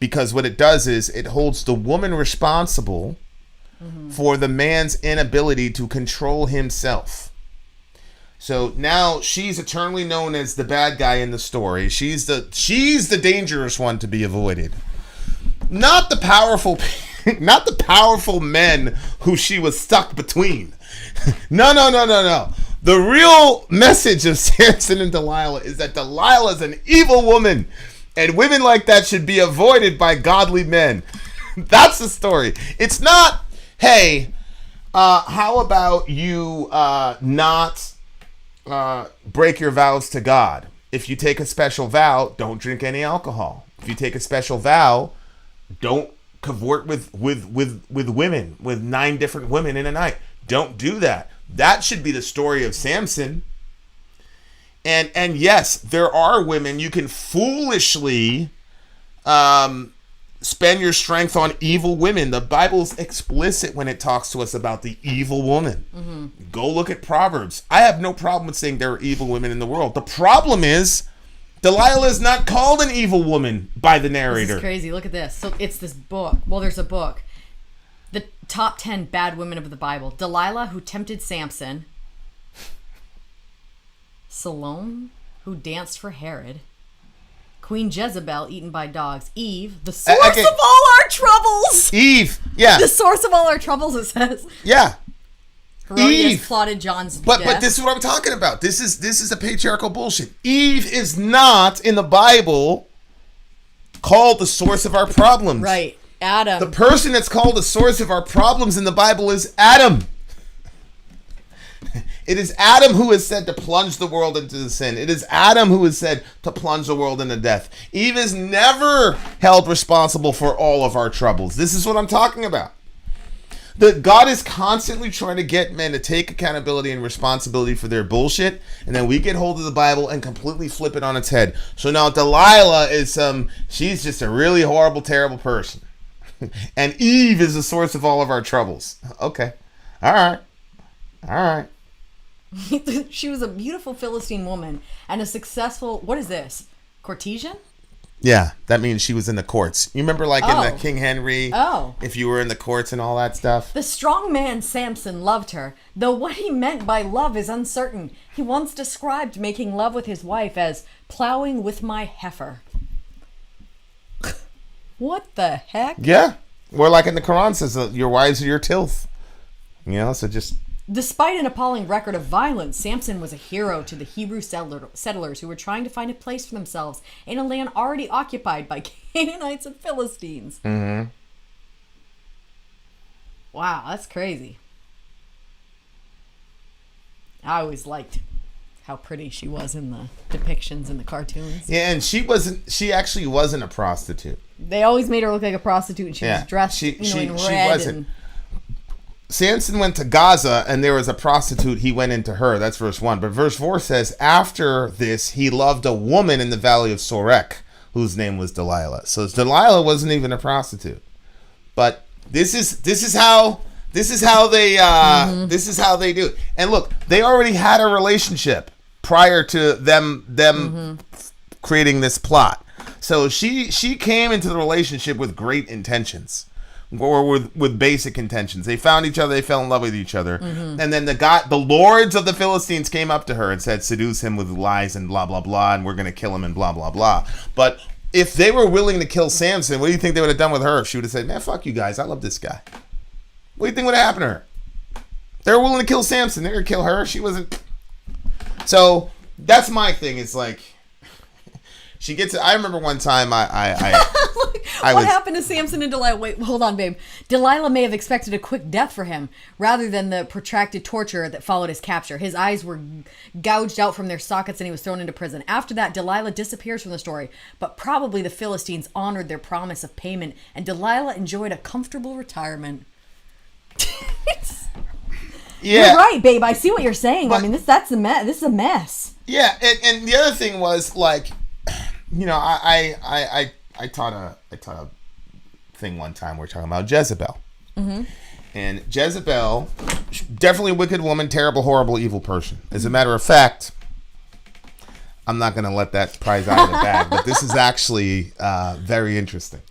Because what it does is it holds the woman responsible for the man's inability to control himself. So now she's eternally known as the bad guy in the story. She's the dangerous one to be avoided. Not the powerful men who she was stuck between. No. The real message of Samson and Delilah is that Delilah is an evil woman, and women like that should be avoided by godly men. That's the story. It's not, hey, how about you not break your vows to God? If you take a special vow, don't drink any alcohol. If you take a special vow, don't cavort with women, with 9 different women in a night. Don't do that. That should be the story of Samson. And yes, there are women you can foolishly spend your strength on evil women. The Bible's explicit when it talks to us about the evil woman. Go look at Proverbs. I have no problem with saying there are evil women in the world. The problem is Delilah is not called an evil woman by the narrator. This is crazy. Look at this. So it's this book. Well, there's a book. The top 10 bad women of the Bible. Delilah, who tempted Samson. Salome, who danced for Herod. Queen Jezebel, eaten by dogs. Eve, the source of all our troubles. Eve, yeah. The source of all our troubles, it says. Yeah. Herodias plotted John's death. But this is what I'm talking about. This is a patriarchal bullshit. Eve is not in the Bible called the source of our problems. Right. Adam. The person that's called the source of our problems in the Bible is Adam. It is Adam who is said to plunge the world into the sin. It is Adam who is said to plunge the world into death. Eve is never held responsible for all of our troubles. This is what I'm talking about. God is constantly trying to get men to take accountability and responsibility for their bullshit, and then we get hold of the Bible and completely flip it on its head. So now Delilah is she's just a really horrible, terrible person. And Eve is the source of all of our troubles. Okay. All right. She was a beautiful Philistine woman and a successful, what is this? Courtesan? Yeah, that means she was in the courts. You remember, like, in the Oh. King Henry? Oh. If you were in the courts and all that stuff? The strong man Samson loved her, though what he meant by love is uncertain. He once described making love with his wife as plowing with my heifer. What the heck? Yeah. Or like in the Quran says, your wives are your tilth. You know, so just... Despite an appalling record of violence, Samson was a hero to the Hebrew settlers who were trying to find a place for themselves in a land already occupied by Canaanites and Philistines. Mm-hmm. Wow, that's crazy. I always liked how pretty she was in the depictions in the cartoons. Yeah, and she actually wasn't a prostitute. They always made her look like a prostitute, and she was dressed in red. Wasn't. Samson went to Gaza, and there was a prostitute. He went into her. That's verse 1. But verse 4 says, after this, he loved a woman in the valley of Sorek, whose name was Delilah. So Delilah wasn't even a prostitute. But this is how they do it. And look, they already had a relationship prior to them creating this plot. So she came into the relationship with great intentions, or with basic intentions. They found each other, they fell in love with each other, and then the lords of the Philistines came up to her and said, seduce him with lies and blah blah blah, and we're gonna kill him and blah blah blah. But if they were willing to kill Samson, what do you think they would have done with her? If she would have said, man, fuck you guys, I love this guy. What do you think would have happened to her? They were willing to kill Samson, they were gonna kill her. She wasn't. So that's my thing. It's like, she gets it. I remember one time what happened to Samson and Delilah? Wait, hold on, babe. Delilah may have expected a quick death for him rather than the protracted torture that followed his capture. His eyes were gouged out from their sockets and he was thrown into prison. After that, Delilah disappears from the story, but probably the Philistines honored their promise of payment and Delilah enjoyed a comfortable retirement. Yeah. You're right, babe. I see what you're saying. But, I mean, this is a mess. Yeah, and the other thing was, like, you know, I taught a thing one time. We're talking about Jezebel, and Jezebel, definitely a wicked woman, terrible, horrible, evil person. As a matter of fact, I'm not going to let that prize out of the bag, but this is actually very interesting.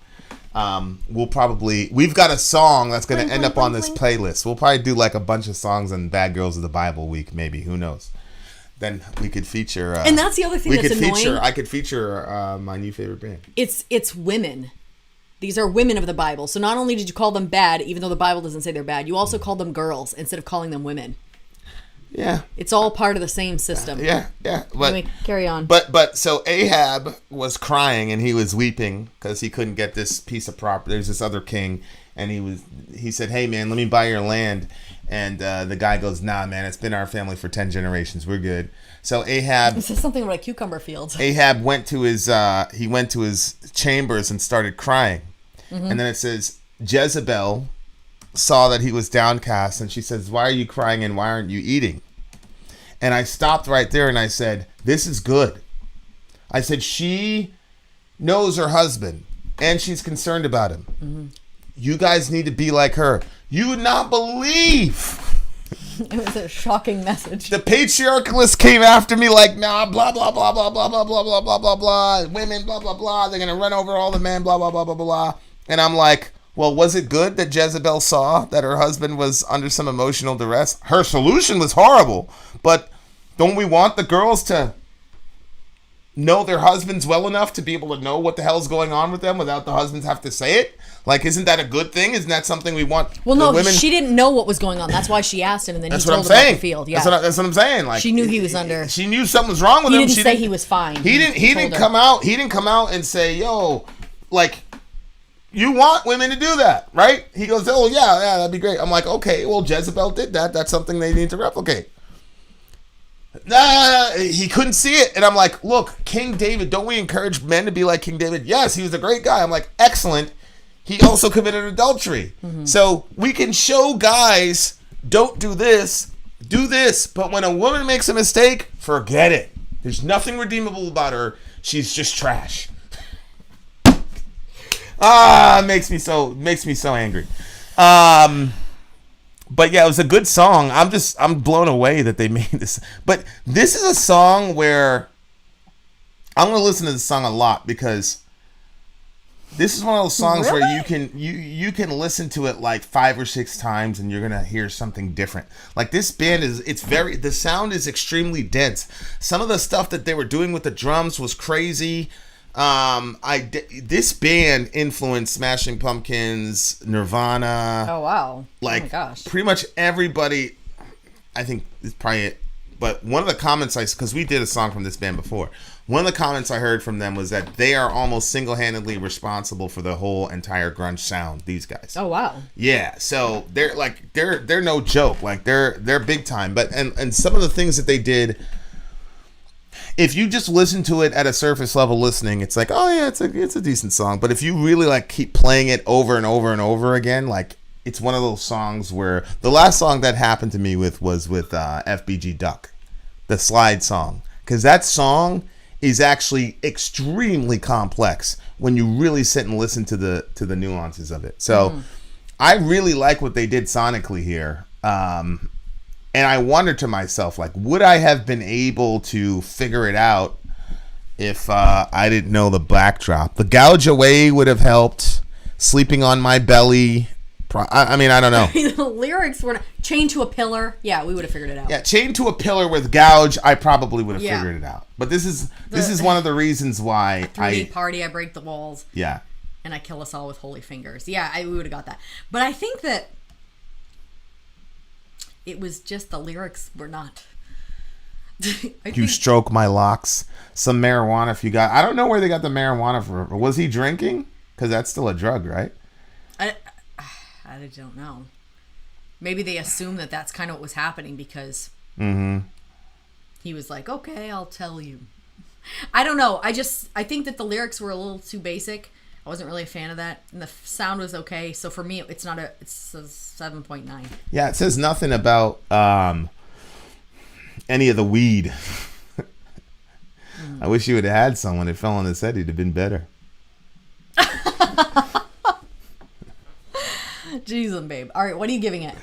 We've got a song that's going to end up on this playlist. We'll probably do like a bunch of songs on Bad Girls of the Bible week, maybe. Who knows? Then we could feature. And that's the other thing that's annoying. I could feature my new favorite band. It's women. These are women of the Bible. So not only did you call them bad, even though the Bible doesn't say they're bad, you also called them girls instead of calling them women. Yeah. It's all part of the same system. Yeah. But, anyway, carry on. But so Ahab was crying and he was weeping because he couldn't get this piece of property. There's this other king, and he said, "Hey man, let me buy your land." And the guy goes, "Nah, man, it's been our family for 10 generations. We're good." So Ahab. This is something like cucumber fields. Ahab went to his chambers and started crying, and then it says Jezebel saw that he was downcast, and she says, "Why are you crying and why aren't you eating?" And I stopped right there and I said, "This is good." I said, she knows her husband and she's concerned about him. You guys need to be like her. You would not believe. It was a shocking message. The patriarchalists came after me like, nah, blah, blah, blah, blah, blah, blah, blah, blah, blah, blah, blah. Women, blah, blah, blah. They're going to run over all the men, blah, blah, blah, blah, blah. And I'm like, well, was it good that Jezebel saw that her husband was under some emotional duress? Her solution was horrible, but don't we want the girls to know their husbands well enough to be able to know what the hell's going on with them without the husbands have to say it? Like, isn't that a good thing? Isn't that something we want? Well, no, women? She didn't know what was going on. That's why she asked him, and then he told her about the field. Yeah, that's what I'm saying. Like, she knew he was under. She knew something was wrong with him. He didn't say he was fine. He didn't come out. He didn't come out and say, "Yo, like, you want women to do that, right?" He goes, "Oh yeah, that'd be great." I'm like, "Okay, well, Jezebel did that. That's something they need to replicate." He couldn't see it, and I'm like, "Look, King David. Don't we encourage men to be like King David? Yes, he was a great guy." I'm like, "Excellent. He also committed adultery." So we can show guys, don't do this, do this. But when a woman makes a mistake, forget it. There's nothing redeemable about her. She's just trash. It makes me so angry. But yeah, it was a good song. I'm blown away that they made this. But this is a song where I'm going to listen to this song a lot because This is one of those songs where you can listen to it like 5 or 6 times and you're gonna hear something different. Like this band the sound is extremely dense. Some of the stuff that they were doing with the drums was crazy. This band influenced Smashing Pumpkins, Nirvana. Oh wow! Like, oh my gosh, pretty much everybody. I think it's probably it. But one of the comments because we did a song from this band before. One of the comments I heard from them was that they are almost single-handedly responsible for the whole entire grunge sound. These guys. Oh wow. Yeah, so they're no joke. Like they're big time. But and some of the things that they did. If you just listen to it at a surface level listening, it's like, oh yeah, it's a decent song. But if you really like keep playing it over and over and over again, like it's one of those songs where the last song that happened to me was with FBG Duck, the Slide song, because that song is actually extremely complex when you really sit and listen to the nuances of it. So I really like what they did sonically here. And I wonder to myself, like, would I have been able to figure it out if I didn't know the backdrop? The Gouge Away would have helped. Sleeping on My Belly. I mean, I don't know. The lyrics were chained to a pillar. Yeah, we would have figured it out. Yeah, chained to a pillar with Gouge, I probably would have figured it out. But this is one of the reasons why 3D party, I break the walls. Yeah. And I kill us all with holy fingers. Yeah, we would have got that. But I think that it was just the lyrics were not. You stroke my locks. Some marijuana if you got. I don't know where they got the marijuana from. Was he drinking? Because that's still a drug, right? I don't know. Maybe they assumed that that's kind of what was happening because he was like, okay, I'll tell you. I don't know. I think that the lyrics were a little too basic. I wasn't really a fan of that, and the sound was okay. So for me, it's a 7.9. Yeah, it says nothing about any of the weed. I wish you would have had some when it fell on his head. He'd have been better. Jeez, babe. All right, what are you giving it?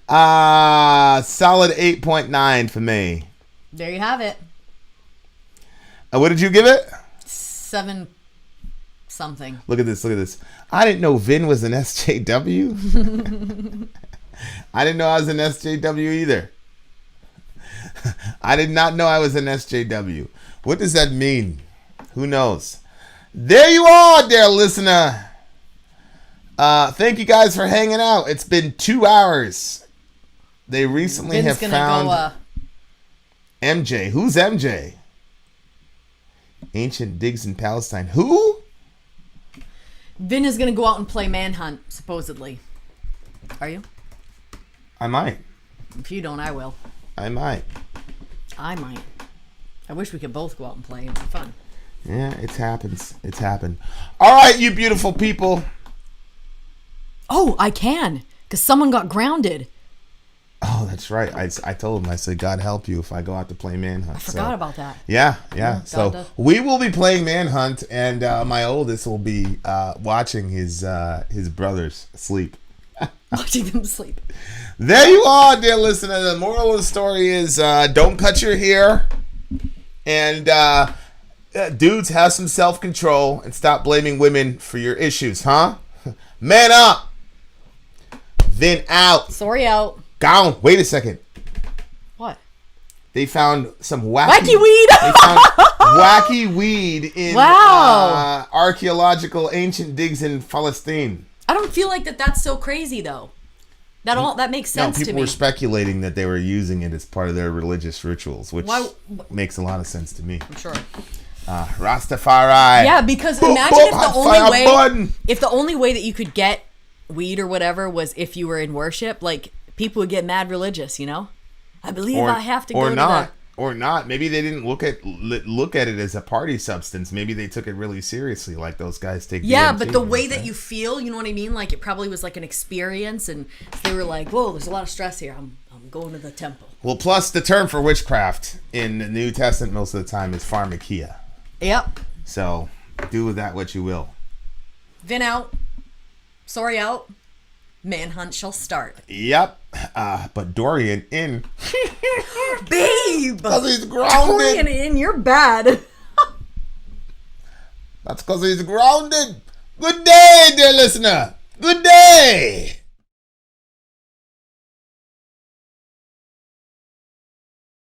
Solid 8.9 for me. There you have it. What did you give it? 7 something. Look at this. I didn't know Vin was an SJW. I didn't know I was an SJW either. I did not know I was an SJW. What does that mean? Who knows? There you are, dear listener. Thank you guys for hanging out. It's been 2 hours. They recently have found MJ. Who's MJ? Ancient Digs in Palestine. Who? Vin is going to go out and play Manhunt, supposedly. Are you? I might. If you don't, I will. I might. I wish we could both go out and play. It'd be fun. Yeah, it happens. It's happened. All right, you beautiful people. Oh, I can. Because someone got grounded. Oh, that's right. I told him, I said, God help you if I go out to play Manhunt. I forgot about that. Yeah. So we will be playing Manhunt, and my oldest will be watching his brothers sleep. Watching them sleep. There you are, dear listener. The moral of the story is don't cut your hair. And dudes, have some self-control and stop blaming women for your issues, huh? Man up. Vin out. Sorry out. Gone. Wait a second. What? They found some wacky weed. They found wacky weed in archaeological ancient digs in Palestine. I don't feel like that's so crazy though. That makes sense to me. People were speculating that they were using it as part of their religious rituals, which makes a lot of sense to me. I'm sure. Rastafari. Yeah, because imagine if the only way that you could get weed or whatever was if you were in worship, like people would get mad religious, you know? I believe I have to go to that. Or not. Maybe they didn't look at it as a party substance. Maybe they took it really seriously, like those guys take. Yeah, but the way that you feel, you know what I mean? Like it probably was like an experience, and they were like, "Whoa, there's a lot of stress here. I'm going to the temple." Well, plus the term for witchcraft in the New Testament most of the time is pharmakia. Yep. So do with that what you will. Vin out. Sorry out. Manhunt shall start. Yep. But Dorian in. Babe! Because he's grounded. Dorian in, you're bad. That's because he's grounded. Good day, dear listener. Good day.